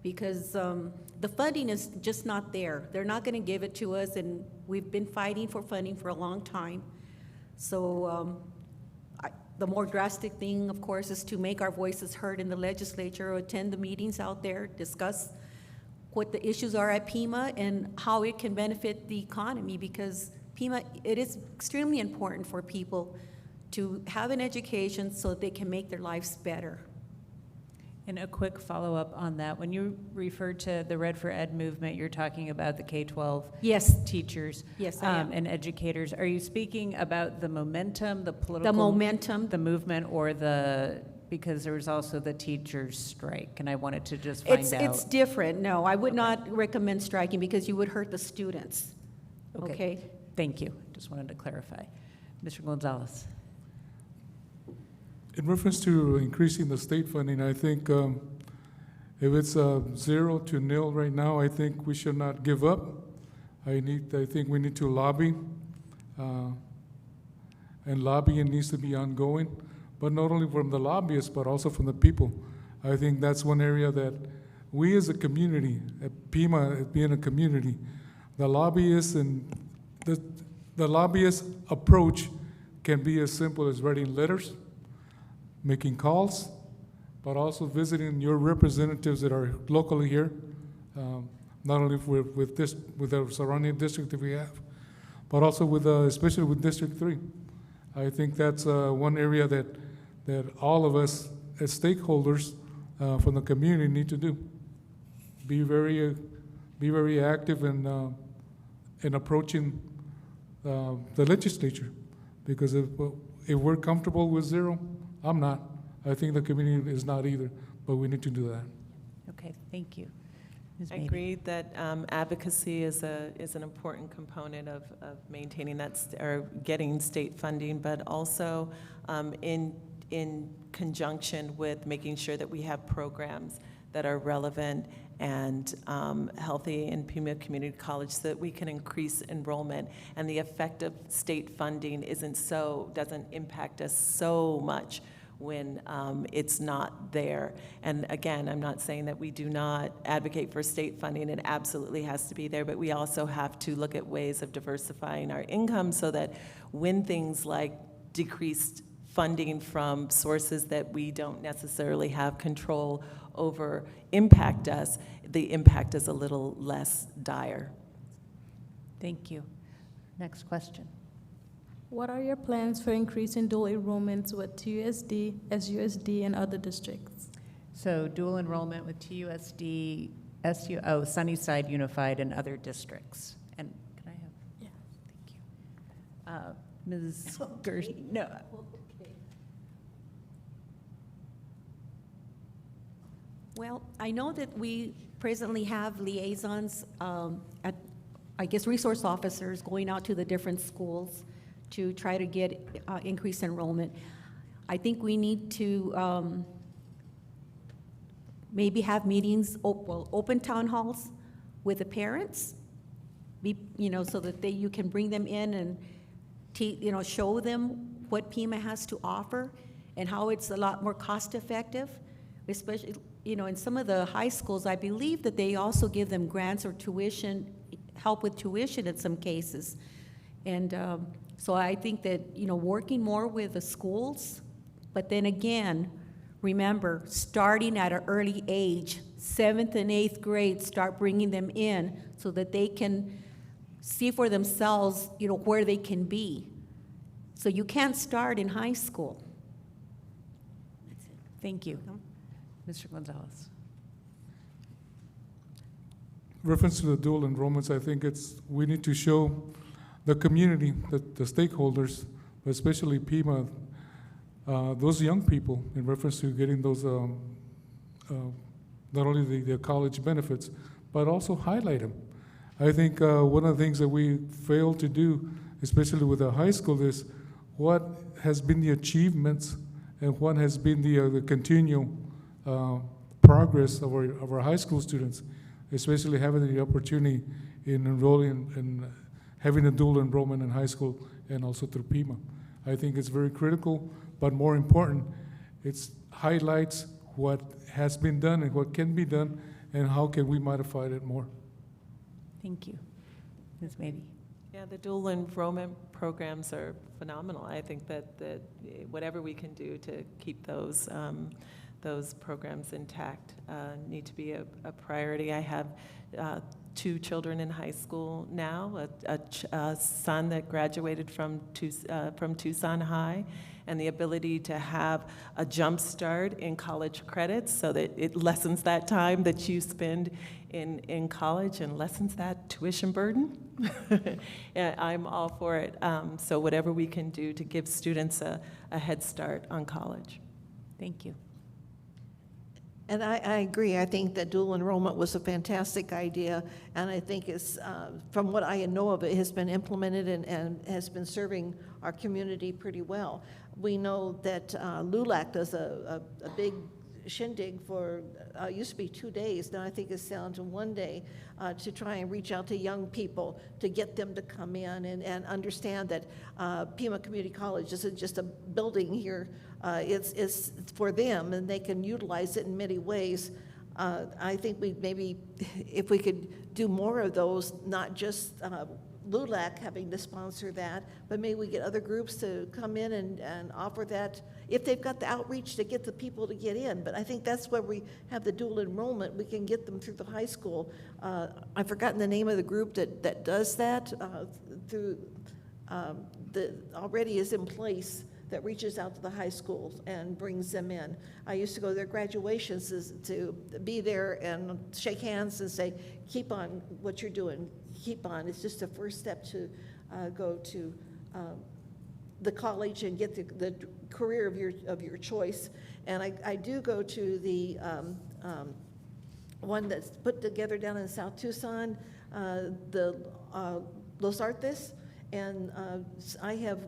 because the funding is just not there. They're not going to give it to us, and we've been fighting for funding for a long time. So the more drastic thing, of course, is to make our voices heard in the legislature, or attend the meetings out there, discuss what the issues are at Pima and how it can benefit the economy, because Pima, it is extremely important for people to have an education so they can make their lives better. And a quick follow-up on that. When you refer to the Red for Ed movement, you're talking about the K-12 Yes. teachers Yes, I am. and educators. Are you speaking about the momentum, the political? The momentum. The movement, or because there was also the teachers' strike, and I wanted to just find out. It's different. No, I would not recommend striking, because you would hurt the students. Okay? Thank you. Just wanted to clarify. Mr. Gonzalez. In reference to increasing the state funding, I think if it's 0 to 0 right now, I think we should not give up. I think we need to lobby, and lobbying needs to be ongoing, but not only from the lobbyists, but also from the people. I think that's one area that we as a community, at Pima being a community, the lobbyists and the lobbyist approach can be as simple as writing letters, making calls, but also visiting your representatives that are locally here, not only with our surrounding district that we have, but also especially with District 3. I think that's one area that all of us as stakeholders from the community need to do. Be very active in approaching the legislature, because if we're comfortable with 0, I'm not. I think the community is not either, but we need to do that. Okay, thank you. Ms. I Mabey. agree that advocacy is an important component of maintaining that or getting state funding, but also in conjunction with making sure that we have programs that are relevant and healthy in Pima Community College so that we can increase enrollment. And the effect of state funding doesn't impact us so much when it's not there. And again, I'm not saying that we do not advocate for state funding. It absolutely has to be there, but we also have to look at ways of diversifying our income so that when things like decreased funding from sources that we don't necessarily have control over impact us, the impact is a little less dire. Thank you. Next question. What are your plans for increasing dual enrollments with TUSD, SUSD, and other districts? So dual enrollment with TUSD, Sunnyside Unified, and other districts. And can I have? Yeah. Thank you. Ms. Gersh, no. Well, I know that we presently have liaisons resource officers going out to the different schools to try to get increased enrollment. I think we need to maybe have meetings, open town halls with the parents, so that you can bring them in and show them what Pima has to offer and how it's a lot more cost effective, especially, in some of the high schools. I believe that they also give them grants or help with tuition in some cases. And so I think that, working more with the schools, but then again, remember, starting at an early age, 7th and 8th grade, start bringing them in so that they can see for themselves, where they can be. So you can't start in high school. That's it. Thank you. Mr. Gonzalez. Reference to the dual enrollments, I think we need to show the community, the stakeholders, but especially Pima, those young people, in reference to getting those, not only the college benefits, but also highlight them. I think one of the things that we fail to do, especially with the high school, is what has been the achievements and what has been the continual progress of our high school students, especially having the opportunity in enrolling and having a dual enrollment in high school and also through Pima. I think it's very critical, but more important, it highlights what has been done and what can be done and how can we modify it more. Thank you. Ms. Mabey. Yeah, the dual enrollment programs are phenomenal. I think that whatever we can do to keep those programs intact need to be a priority. I have 2 children in high school now, a son that graduated from Tucson High, and the ability to have a jump start in college credits so that it lessens that time that you spend in college and lessens that tuition burden. Yeah, I'm all for it. So whatever we can do to give students a head start on college. Thank you. And I agree. I think that dual enrollment was a fantastic idea, and I think it's, from what I know of it, has been implemented and has been serving our community pretty well. We know that LULAC does a big shindig for, used to be 2 days, now I think it's down to 1 day, to try and reach out to young people, to get them to come in and understand that Pima Community College isn't just a building here, it's for them, and they can utilize it in many ways. I think maybe, if we could do more of those, not just LULAC having to sponsor that, but maybe we get other groups to come in and offer that, if they've got the outreach to get the people to get in. But I think that's where we have the dual enrollment. We can get them through the high school. I've forgotten the name of the group that does that, that already is in place, that reaches out to the high schools and brings them in. I used to go to their graduations to be there and shake hands and say, keep on what you're doing, keep on. It's just a first step to go to the college and get the career of your choice. And I do go to the one that's put together down in South Tucson, the Los Artes, and I have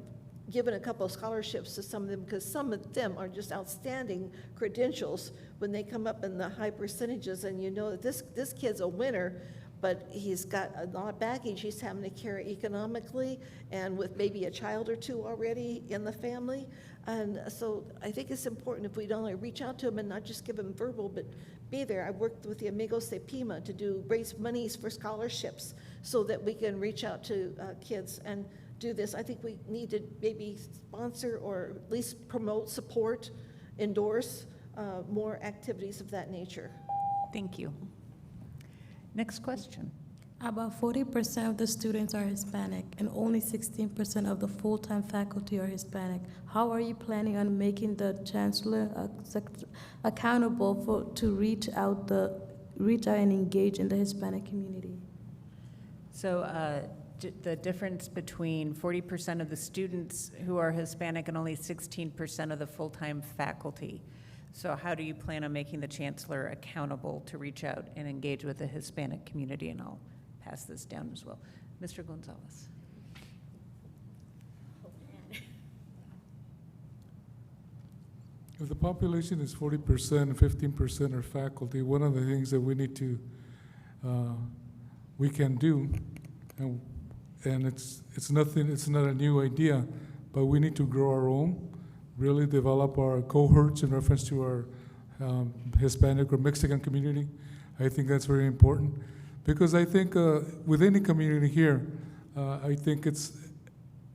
given a couple of scholarships to some of them, because some of them are just outstanding credentials when they come up in the high percentages, and you know that this kid's a winner, but he's got a lot of baggage he's having to carry economically, and with maybe a child or two already in the family. And so I think it's important if we don't only reach out to them and not just give them verbal, but be there. I worked with the Amigos de Pima to raise monies for scholarships so that we can reach out to kids and do this. I think we need to maybe sponsor or at least promote, support, endorse more activities of that nature. Thank you. Next question. About 40% of the students are Hispanic, and only 16% of the full-time faculty are Hispanic. How are you planning on making the chancellor accountable to reach out and engage in the Hispanic community? So the difference between 40% of the students who are Hispanic and only 16% of the full-time faculty. So how do you plan on making the chancellor accountable to reach out and engage with the Hispanic community? And I'll pass this down as well. Mr. Gonzalez. If the population is 40% and 15% are faculty, one of the things that we need to, we can do, and it's not a new idea, but we need to grow our own, really develop our cohorts in reference to our Hispanic or Mexican community. I think that's very important, because I think with any community here, I think it's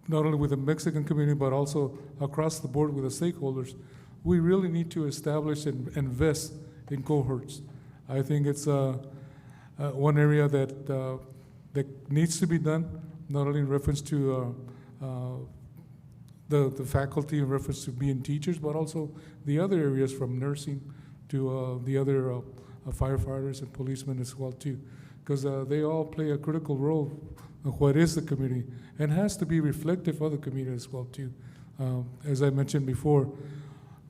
not only with the Mexican community, but also across the board with the stakeholders, we really need to establish and invest in cohorts. I think it's one area that needs to be done, not only in reference to the faculty in reference to being teachers, but also the other areas from nursing to the other firefighters and policemen as well too, because they all play a critical role of what is the community and has to be reflective of the community as well too. As I mentioned before,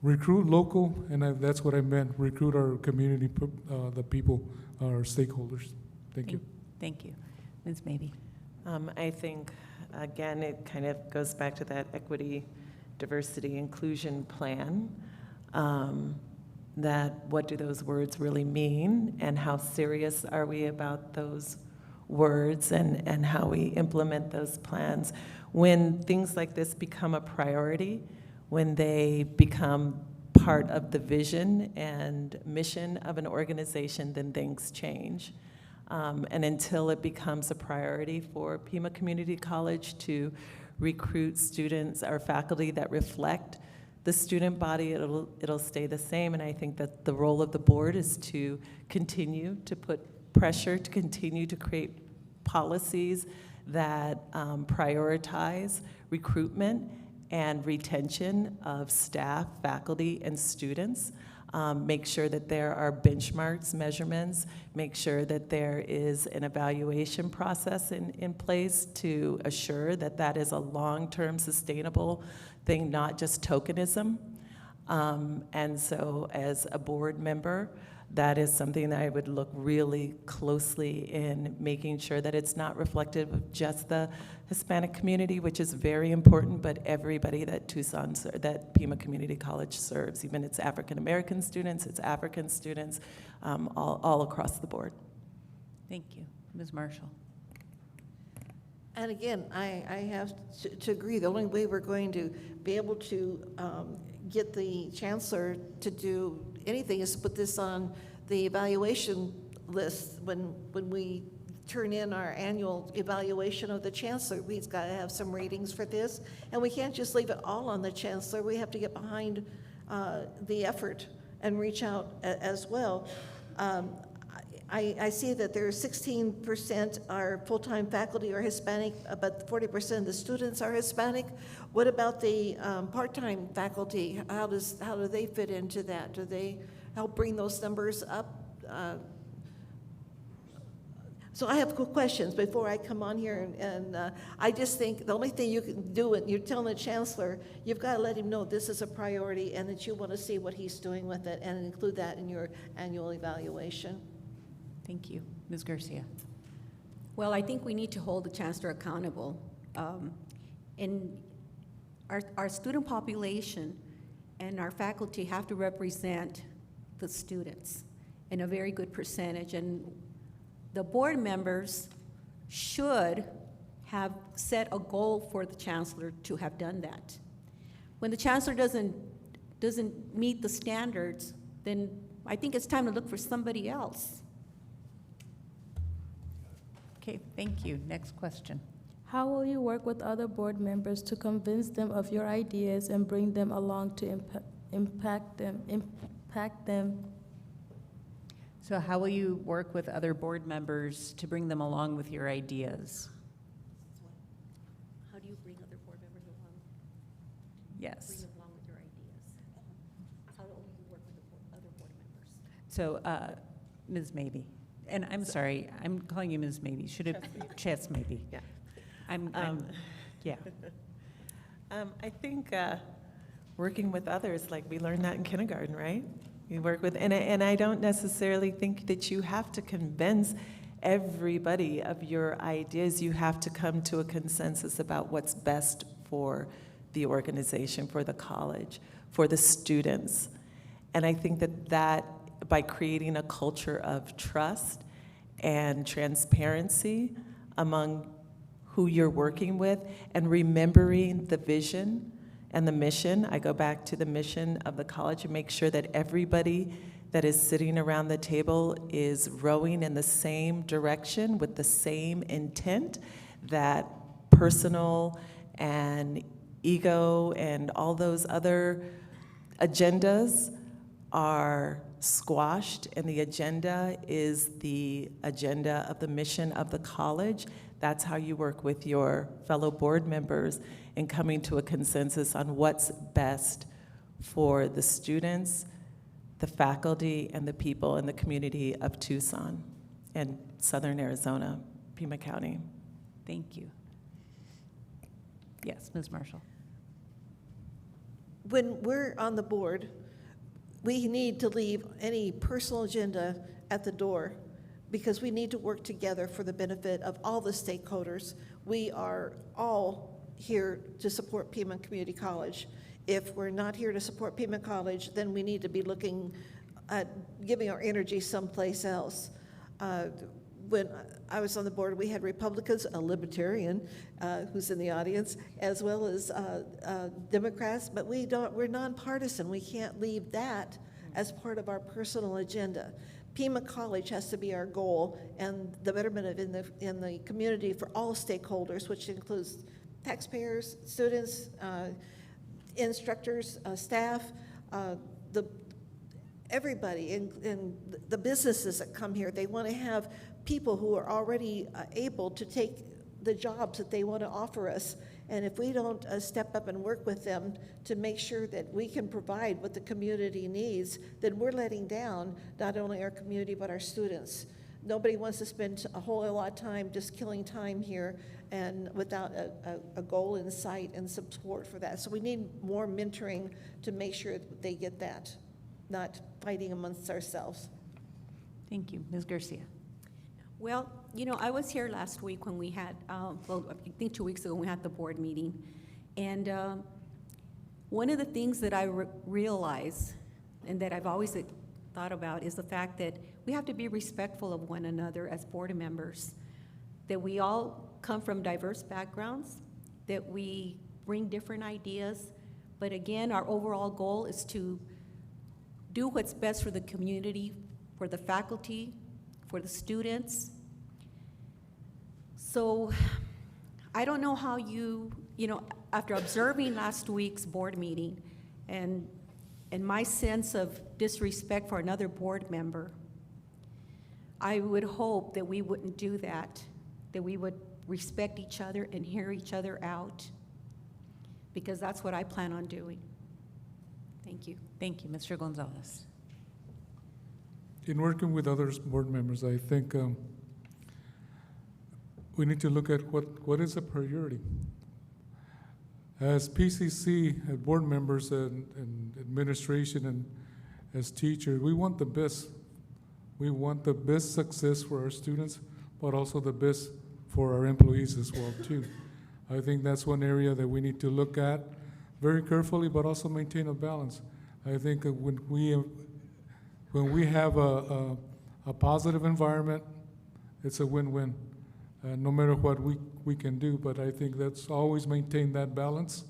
recruit local, and that's what I meant, recruit our community, the people, our stakeholders. Thank you. Thank you. Ms. Mabee. I think, again, it kind of goes back to that equity, diversity, inclusion plan, that what do those words really mean, and how serious are we about those words, and how we implement those plans. When things like this become a priority, when they become part of the vision and mission of an organization, then things change. And until it becomes a priority for Pima Community College to recruit students or faculty that reflect the student body, it'll stay the same. And I think that the role of the board is to continue to put pressure, to continue to create policies that prioritize recruitment and retention of staff, faculty, and students. Make sure that there are benchmarks, measurements, make sure that there is an evaluation process in place to assure that that is a long-term sustainable thing, not just tokenism. And so as a board member, that is something that I would look really closely in making sure that it's not reflective of just the Hispanic community, which is very important, but everybody that that Pima Community College serves, even its African American students, its African students, all across the board. Thank you. Ms. Marshall. And again, I have to agree, the only way we're going to be able to get the chancellor to do anything is to put this on the evaluation list when we turn in our annual evaluation of the chancellor. We've got to have some ratings for this, and we can't just leave it all on the chancellor. We have to get behind the effort and reach out as well. I see that there are 16% are full-time faculty are Hispanic, but 40% of the students are Hispanic. What about the part-time faculty? How do they fit into that? Do they help bring those numbers up? So I have questions before I come on here, and I just think the only thing you can do, and you're telling the chancellor, you've got to let him know this is a priority and that you want to see what he's doing with it and include that in your annual evaluation. Thank you. Ms. Garcia. Well, I think we need to hold the chancellor accountable. And our student population and our faculty have to represent the students in a very good percentage, and the board members should have set a goal for the chancellor to have done that. When the chancellor doesn't meet the standards, then I think it's time to look for somebody else. Okay, thank you. Next question. How will you work with other board members to convince them of your ideas and bring them along to impact them? So how will you work with other board members to bring them along with your ideas? How do you bring other board members along? Yes. Bring them along with your ideas. How do you work with the other board members? So, Ms. Maybe, and I'm sorry, I'm calling you Ms. Maybe. Should it Chess Maybe? Yeah. Yeah. I think working with others, like we learned that in kindergarten, right? You work with, and I don't necessarily think that you have to convince everybody of your ideas. You have to come to a consensus about what's best for the organization, for the college, for the students. And I think that by creating a culture of trust and transparency among who you're working with, and remembering the vision and the mission. I go back to the mission of the college and make sure that everybody that is sitting around the table is rowing in the same direction with the same intent, that personal and ego and all those other agendas are squashed, and the agenda is the agenda of the mission of the college. That's how you work with your fellow board members in coming to a consensus on what's best for the students, the faculty, and the people in the community of Tucson and Southern Arizona, Pima County. Thank you. Yes, Ms. Marshall. When we're on the board, we need to leave any personal agenda at the door, because we need to work together for the benefit of all the stakeholders. We are all here to support Pima Community College. If we're not here to support Pima College, then we need to be looking at giving our energy someplace else. When I was on the board, we had Republicans, a Libertarian who's in the audience, as well as Democrats, but we're nonpartisan. We can't leave that as part of our personal agenda. Pima College has to be our goal, and the betterment of in the community for all stakeholders, which includes taxpayers, students, instructors, staff, everybody, and the businesses that come here. They want to have people who are already able to take the jobs that they want to offer us. And if we don't step up and work with them to make sure that we can provide what the community needs, then we're letting down not only our community but our students. Nobody wants to spend a whole lot of time just killing time here and without a goal in sight and support for that. So we need more mentoring to make sure that they get that, not fighting amongst ourselves. Thank you. Ms. Garcia. Well, you know, I was here last week when we had, well, I think 2 weeks ago, we had the board meeting. And one of the things that I realize and that I've always thought about is the fact that we have to be respectful of one another as board members, that we all come from diverse backgrounds, that we bring different ideas, but again, our overall goal is to do what's best for the community, for the faculty, for the students. So I don't know how you know, after observing last week's board meeting and my sense of disrespect for another board member, I would hope that we wouldn't do that we would respect each other and hear each other out, because that's what I plan on doing. Thank you. Thank you. Mr. Gonzalez. In working with other board members, I think we need to look at what is a priority. As PCC, as board members and administration and as teachers, we want the best. We want the best success for our students, but also the best for our employees as well too. I think that's one area that we need to look at very carefully, but also maintain a balance. I think that when we have a positive environment, it's a win-win, no matter what we can do. But I think that's always maintain that balance,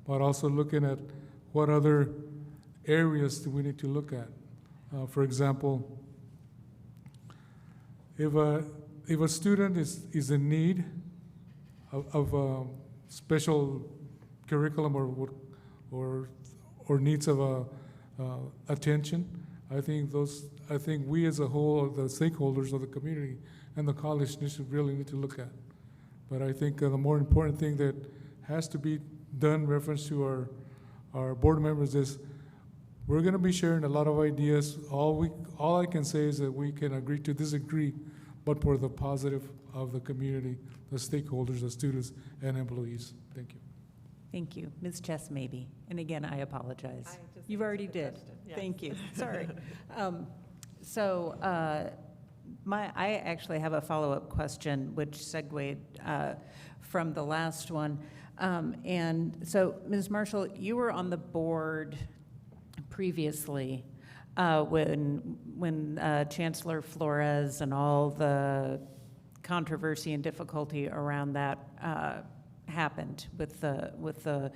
but also looking at what other areas do we need to look at. For example, if a student is in need of special curriculum or needs of attention, I think we as a whole, the stakeholders of the community and the college really need to look at. But I think the more important thing that has to be done in reference to our board members is we're going to be sharing a lot of ideas. All I can say is that we can agree to disagree, but for the positive of the community, the stakeholders, the students, and employees. Thank you. Thank you. Ms. Chess, maybe. And again, I apologize. You've already did. Yes. Thank you. Sorry. I actually have a follow-up question, which segued from the last one. And so, Ms. Marshall, you were on the board previously when Chancellor Flores and all the controversy and difficulty around that happened with the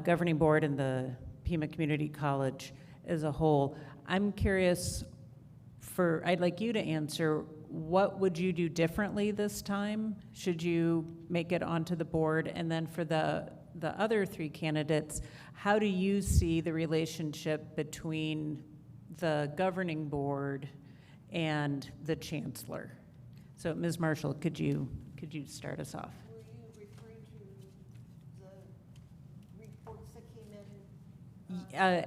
governing board and the Pima Community College as a whole. I'm curious, I'd like you to answer, what would you do differently this time, should you make it onto the board? And then for the other three candidates, how do you see the relationship between the governing board and the chancellor? So, Ms. Marshall, could you start us off? Were you referring to the reports that came in?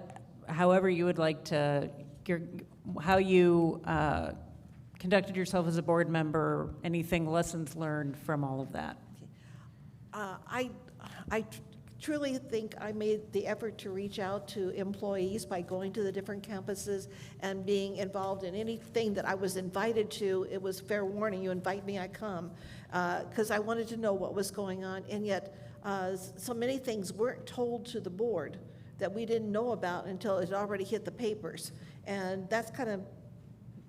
However you would like to, how you conducted yourself as a board member, anything, lessons learned from all of that? I truly think I made the effort to reach out to employees by going to the different campuses and being involved in anything that I was invited to. It was fair warning, you invite me, I come, because I wanted to know what was going on. And yet, so many things weren't told to the board that we didn't know about until it already hit the papers. And that's kind of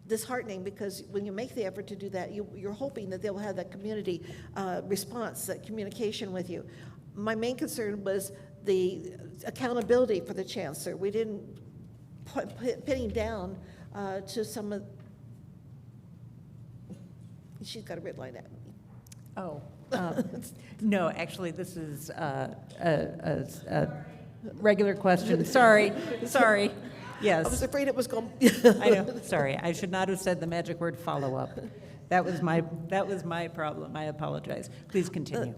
disheartening, because when you make the effort to do that, you're hoping that they will have that community response, that communication with you. My main concern was the accountability for the chancellor. We didn't pin him down to some of. She's got a red light at me. Oh, no, actually, this is a regular question. Sorry. Yes. I was afraid it was going. I know. Sorry, I should not have said the magic word follow-up. That was my problem. I apologize. Please continue.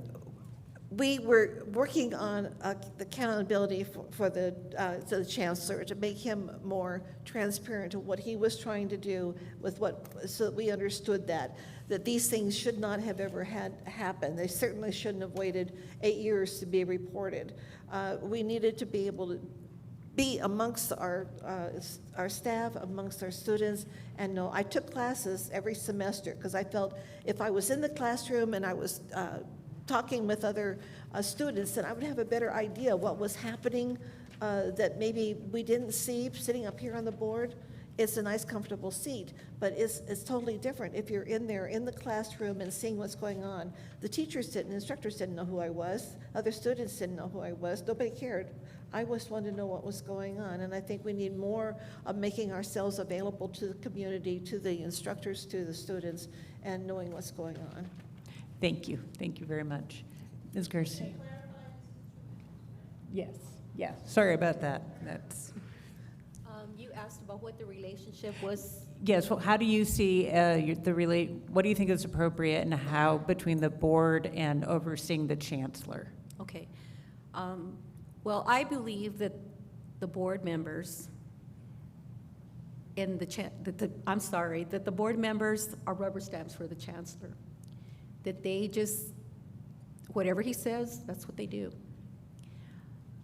We were working on the accountability for the chancellor, to make him more transparent to what he was trying to do with so that we understood that these things should not have ever had happen. They certainly shouldn't have waited 8 years to be reported. We needed to be able to be amongst our staff, amongst our students, and know. I took classes every semester because I felt if I was in the classroom and I was talking with other students, then I would have a better idea what was happening that maybe we didn't see sitting up here on the board. It's a nice, comfortable seat, but it's totally different if you're in there in the classroom and seeing what's going on. The teachers didn't, instructors didn't know who I was. Other students didn't know who I was. Nobody cared. I just wanted to know what was going on, and I think we need more of making ourselves available to the community, to the instructors, to the students, and knowing what's going on. Thank you. Thank you very much. Ms. Garcia. Yes. Yeah. Sorry about that. That's. You asked about what the relationship was. Yes. Well, how do you see what do you think is appropriate, and how between the board and overseeing the chancellor? Okay. Well, I believe that the board members and that the board members are rubber stamps for the chancellor. That they just, whatever he says, that's what they do.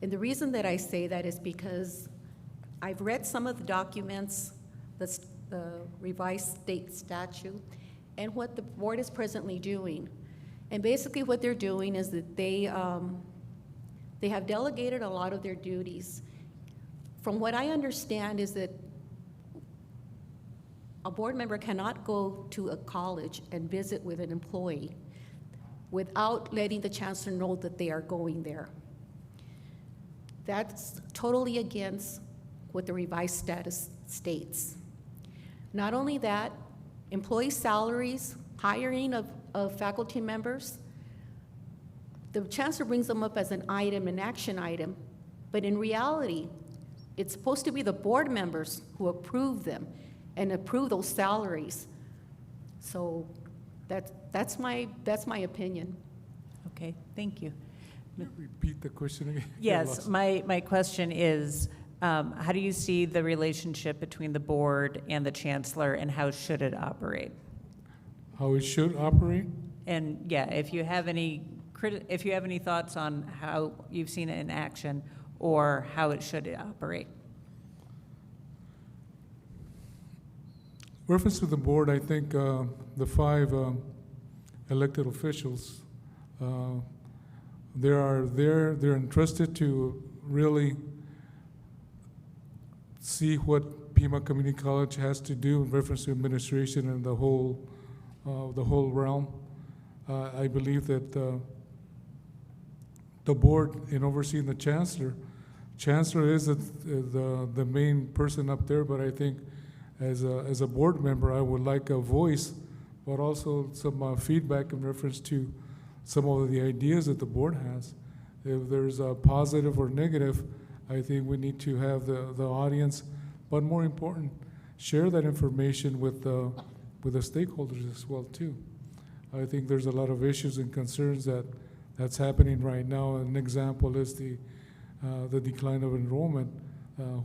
And the reason that I say that is because I've read some of the documents, the revised state statute, and what the board is presently doing. And basically what they're doing is that They have delegated a lot of their duties. From what I understand is that a board member cannot go to a college and visit with an employee without letting the chancellor know that they are going there. That's totally against what the revised status states. Not only that, employee salaries, hiring of faculty members, the chancellor brings them up as an item, an action item, but in reality, it's supposed to be the board members who approve them and approve those salaries. So that's my opinion. Okay, thank you. Repeat the question again. Yes, my question is, how do you see the relationship between the board and the chancellor, and how should it operate? How it should operate? And yeah, if you have any thoughts on how you've seen it in action or how it should operate. Reference to the board, I think the 5 elected officials, they're entrusted to really see what Pima Community College has to do in reference to administration and the whole realm. I believe that the board, in overseeing the chancellor is the main person up there, but I think as a board member, I would like a voice, but also some feedback in reference to some of the ideas that the board has. If there's a positive or negative, I think we need to have the audience, but more important, share that information with the stakeholders as well too. I think there's a lot of issues and concerns that's happening right now. An example is the decline of enrollment.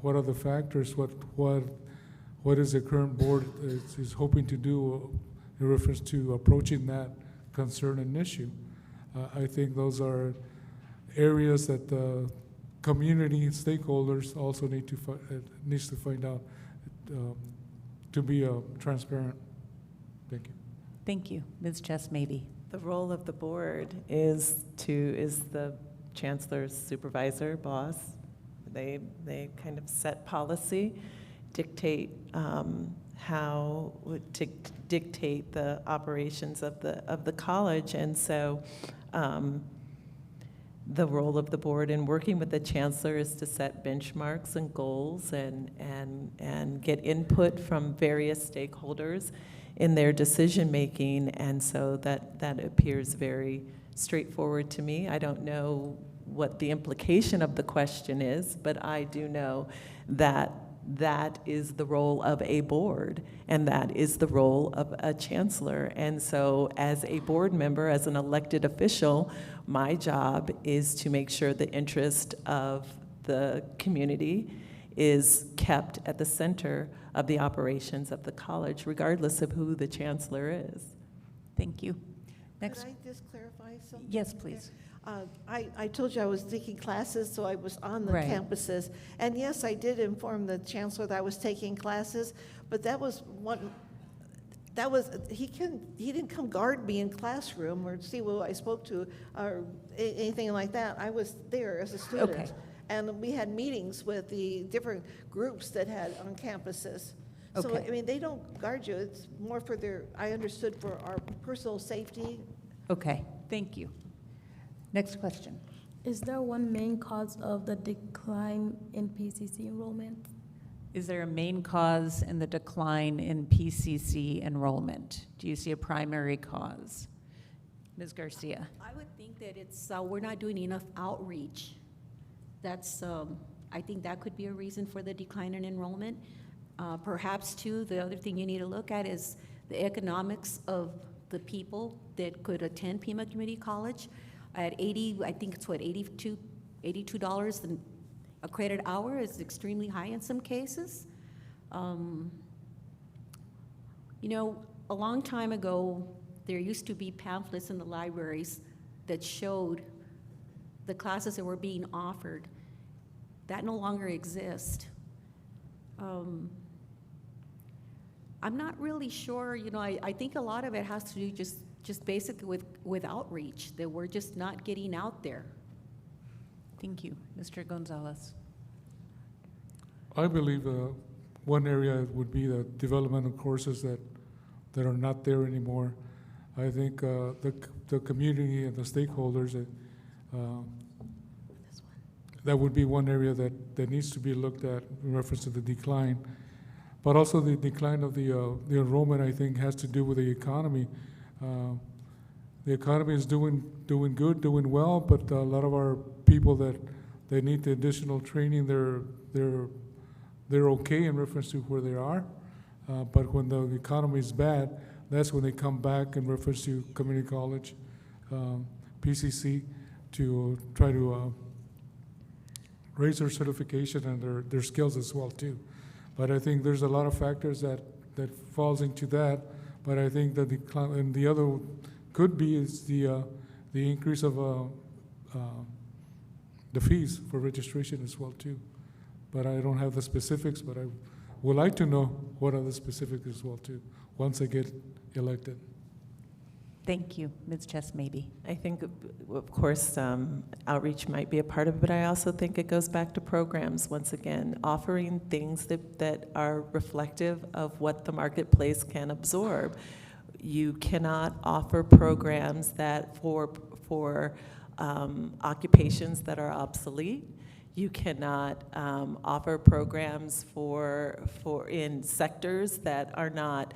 What are the factors? What is the current board is hoping to do in reference to approaching that concern and issue? I think those are areas that the community and stakeholders also needs to find out to be transparent. Thank you. Thank you. Ms. Chess, maybe. The role of the board is the chancellor's supervisor, boss. They kind of set policy, dictate dictate the operations of the college, and so the role of the board in working with the chancellor is to set benchmarks and goals and get input from various stakeholders in their decision making, and so that appears very straightforward to me. I don't know what the implication of the question is, but I do know that that is the role of a board, and that is the role of a chancellor. And so as a board member, as an elected official, my job is to make sure the interest of the community is kept at the center of the operations of the college, regardless of who the chancellor is. Thank you. Next. Could I just clarify something? Yes, please. I told you I was taking classes, so I was on the Right. campuses. And yes, I did inform the chancellor that I was taking classes, but he didn't come guard me in classroom or see who I spoke to or anything like that. I was there as a student. Okay. And we had meetings with the different groups that had on campuses. So, Okay. I mean, they don't guard you. It's more for I understood, for our personal safety. Okay, thank you. Next question. Is there one main cause of the decline in PCC enrollment? Is there a main cause in the decline in PCC enrollment? Do you see a primary cause? Ms. Garcia. I would think that it's, we're not doing enough outreach. That's, I think that could be a reason for the decline in enrollment. Perhaps too, the other thing you need to look at is the economics of the people that could attend Pima Community College. At I think it's what, $82 a credit hour is extremely high in some cases. You know, a long time ago, there used to be pamphlets in the libraries that showed the classes that were being offered. That no longer exists. I'm not really sure, you know, I think a lot of it has to do just basically with outreach, that we're just not getting out there. Thank you. Mr. Gonzalez. I believe one area would be the development of courses that are not there anymore. I think the community and the stakeholders, that would be one area that needs to be looked at in reference to the decline. But also the decline of the enrollment, I think, has to do with the economy. The economy is doing good, doing well, but a lot of our people that they need the additional training, they're okay in reference to where they are. But when the economy is bad, that's when they come back in reference to community college, PCC, to try to raise their certification and their skills as well too. But I think there's a lot of factors that falls into that. But I think that the other could be is the increase of the fees for registration as well too. But I don't have the specifics, but I would like to know what are the specifics as well too, once I get elected. Thank you. Ms. Chess, maybe. I think, of course, outreach might be a part of it, but I also think it goes back to programs, once again, offering things that are reflective of what the marketplace can absorb. You cannot offer programs that for occupations that are obsolete. You cannot offer programs for in sectors that are not,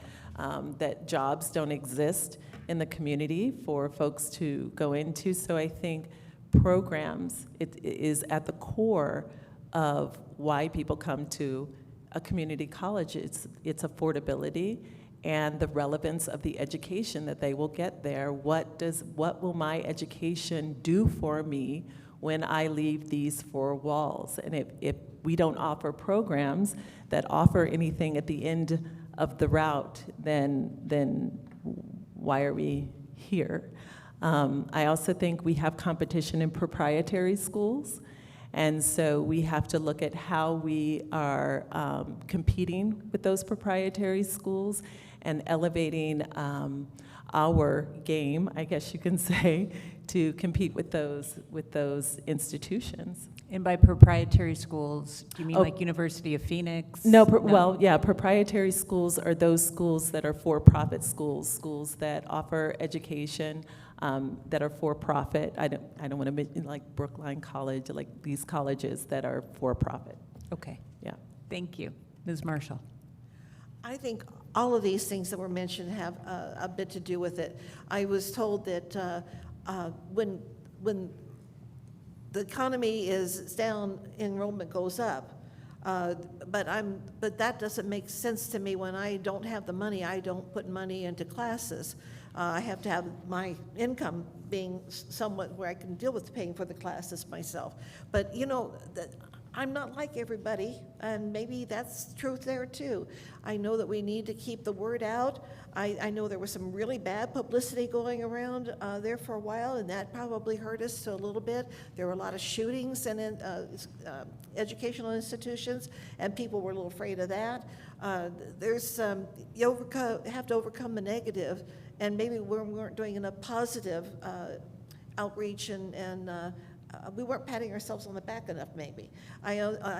that jobs don't exist in the community for folks to go into. So I think programs, it is at the core of why people come to a community college. It's affordability and the relevance of the education that they will get there. What will my education do for me when I leave these four walls? And if we don't offer programs that offer anything at the end of the route, then why are we here? I also think we have competition in proprietary schools, and so we have to look at how we are competing with those proprietary schools and elevating our game, I guess you can say, to compete with those institutions. And by proprietary schools, do you mean like University of Phoenix? No, well, yeah, proprietary schools are those schools that are for-profit schools that offer education that are for-profit. I don't want to mention like Brookline College, like these colleges that are for-profit. Okay. Yeah. Thank you. Ms. Marshall. I think all of these things that were mentioned have a bit to do with it. I was told that when the economy is down, enrollment goes up. But that doesn't make sense to me. When I don't have the money, I don't put money into classes. I have to have my income being somewhat where I can deal with paying for the classes myself. But you know, I'm not like everybody, and maybe that's truth there too. I know that we need to keep the word out. I know there was some really bad publicity going around there for a while, and that probably hurt us a little bit. There were a lot of shootings in educational institutions, and people were a little afraid of that. You have to overcome the negative, and maybe we weren't doing enough positive outreach and we weren't patting ourselves on the back enough, maybe. I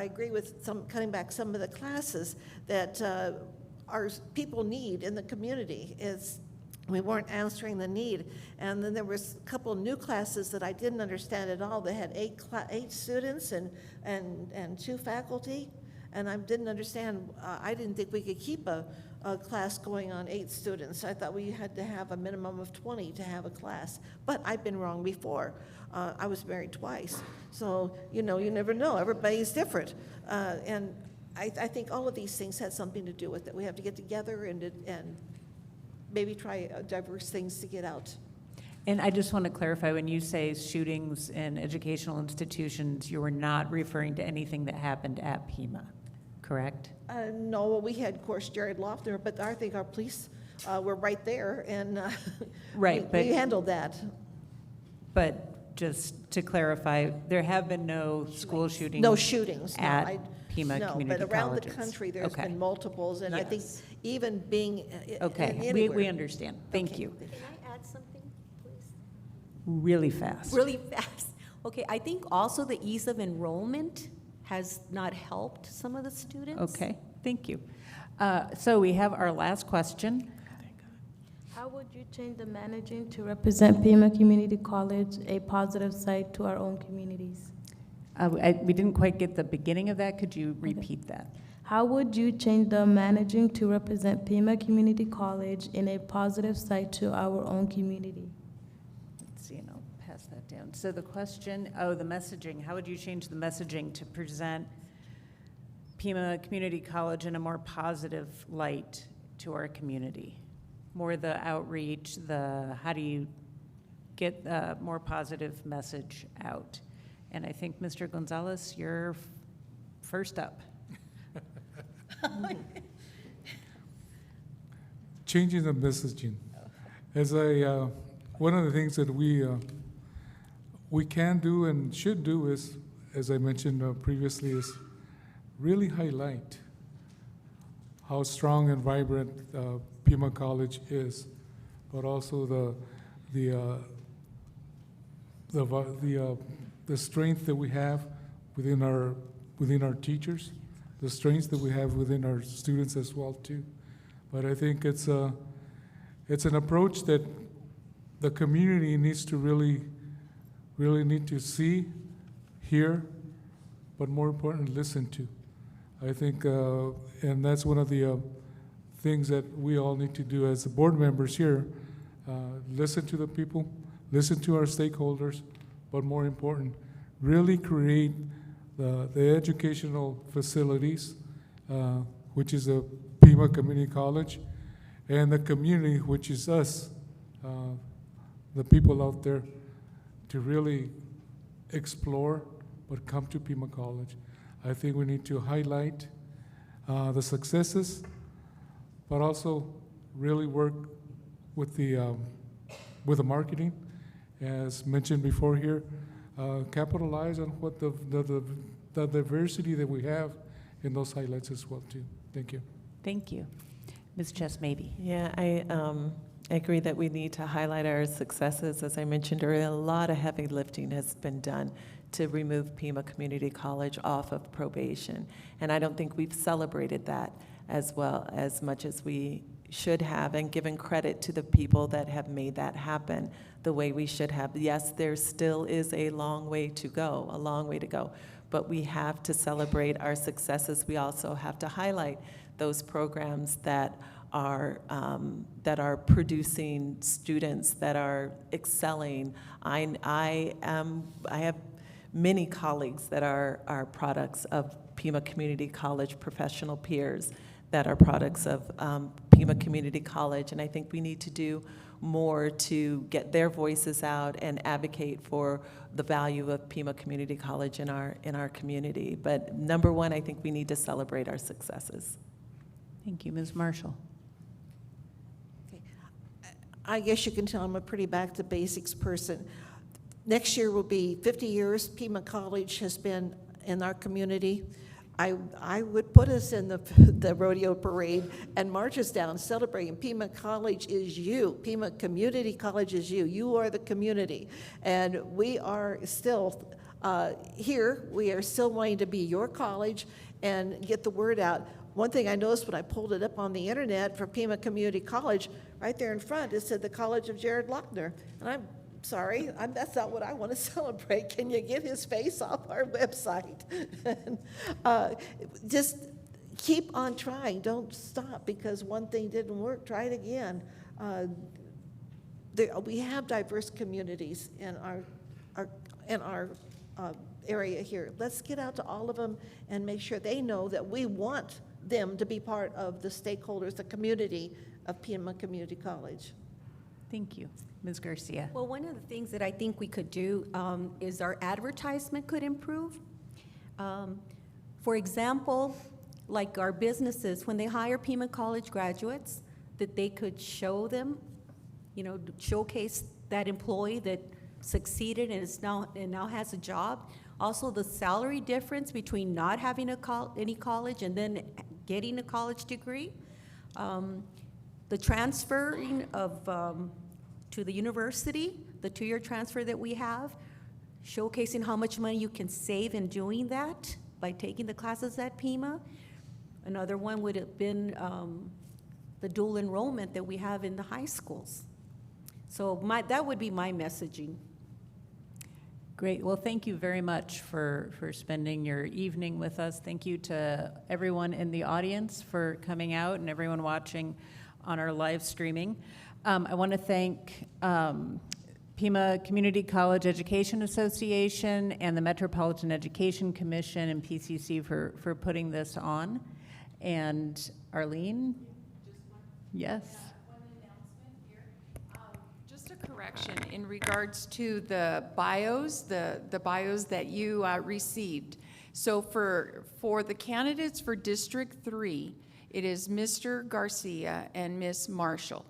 agree with cutting back some of the classes that our people need in the community. We weren't answering the need. And then there was a couple of new classes that I didn't understand at all. They had eight students and 2 faculty, and I didn't understand. I didn't think we could keep a class going on 8 students. I thought we had to have a minimum of 20 to have a class, but I've been wrong before. I was married twice, so you never know. Everybody's different, and I think all of these things had something to do with it. We have to get together and maybe try diverse things to get out. And I just want to clarify, when you say shootings in educational institutions, you were not referring to anything that happened at Pima, correct? No, well, we had, of course, Jared Loftner, but I think our police were right there, and right, we handled that. But just to clarify, there have been no school shootings. No shootings. At Pima Community but around Colleges. The country, there's Okay. been multiples, and Yes. I think even being Okay, anywhere. we understand. Thank Okay. you. Can I add something, please? Really fast. Really fast. Okay, I think also the ease of enrollment has not helped some of the students. Okay, thank you. So we have our last question. How would you change the managing to represent Pima Community College, a positive side to our own communities? We didn't quite get the beginning of that. Could you repeat that? How would you change the managing to represent Pima Community College in a positive side to our own community? Let's see, and I'll pass that down. So the question, the messaging. How would you change the messaging to present Pima Community College in a more positive light to our community? More the outreach, how do you get a more positive message out? And I think, Mr. Gonzalez, you're first up. Changing the messaging. One of the things that we can do and should do is, as I mentioned previously, is really highlight how strong and vibrant Pima College is, but also the strength that we have within our teachers, the strengths that we have within our students as well too. But I think it's an approach that the community needs to really need to see, hear, but more importantly, listen to. I think, and that's one of the things that we all need to do as the board members here, listen to the people, listen to our stakeholders, but more important, really create the educational facilities, which is a Pima Community College, and the community, which is us, the people out there, to really explore, but come to Pima College. I think we need to highlight the successes, but also really work with the marketing, as mentioned before here, capitalize on what the diversity that we have in those highlights as well too. Thank you. Thank you. Ms. Chess, maybe. Yeah, I agree that we need to highlight our successes. As I mentioned earlier, a lot of heavy lifting has been done to remove Pima Community College off of probation. And I don't think we've celebrated that as well as much as we should have, and given credit to the people that have made that happen the way we should have. Yes, there still is a long way to go, but we have to celebrate our successes. We also have to highlight those programs that are producing students that are excelling. I have many colleagues that are products of Pima Community College, professional peers that are products of Pima Community College, and I think we need to do more to get their voices out and advocate for the value of Pima Community College in our community. But number one, I think we need to celebrate our successes. Thank you. Ms. Marshall. I guess you can tell I'm a pretty back to basics person. Next year will be 50 years Pima College has been in our community. I would put us in the rodeo parade and march us down celebrating. Pima College is you. Pima Community College is you. You are the community. And we are still here. We are still wanting to be your college and get the word out. One thing I noticed when I pulled it up on the internet for Pima Community College, right there in front, it said the College of Jared Lochner. And I'm sorry, that's not what I want to celebrate. Can you get his face off our website? Just keep on trying. Don't stop because one thing didn't work. Try it again. We have diverse communities in our area here. Let's get out to all of them and make sure they know that we want them to be part of the stakeholders, the community of Pima Community College. Thank you. Ms. Garcia. Well, one of the things that I think we could do is our advertisement could improve. For example, like our businesses, when they hire Pima College graduates, that they could show them, showcase that employee that succeeded and now has a job. Also, the salary difference between not having any college and then getting a college degree. The transferring of to the university, the 2-year transfer that we have, showcasing how much money you can save in doing that by taking the classes at Pima. Another one would have been the dual enrollment that we have in the high schools. So that would be my messaging. Great. Well, thank you very much for spending your evening with us. Thank you to everyone in the audience for coming out and everyone watching on our live streaming. I want to thank Pima Community College Education Association and the Metropolitan Education Commission and PCC for putting this on. And Arlene? Yes. One announcement here. Just a correction in regards to the bios, the bios that you received. So for the candidates for District 3, it is Mr. Garcia and Miss Marshall.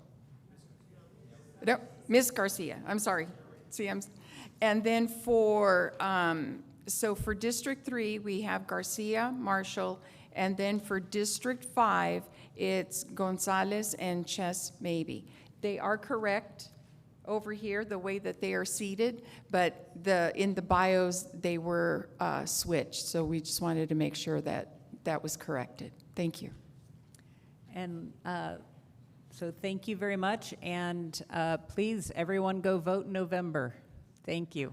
No, Miss Garcia, I'm sorry. See, and then for District 3, we have Garcia, Marshall, and then for District 5, it's Gonzalez and Chess Maybe. They are correct over here, the way that they are seated, but in the bios, they were switched. So we just wanted to make sure that that was corrected. Thank you. And so thank you very much. And please, everyone go vote in November. Thank you.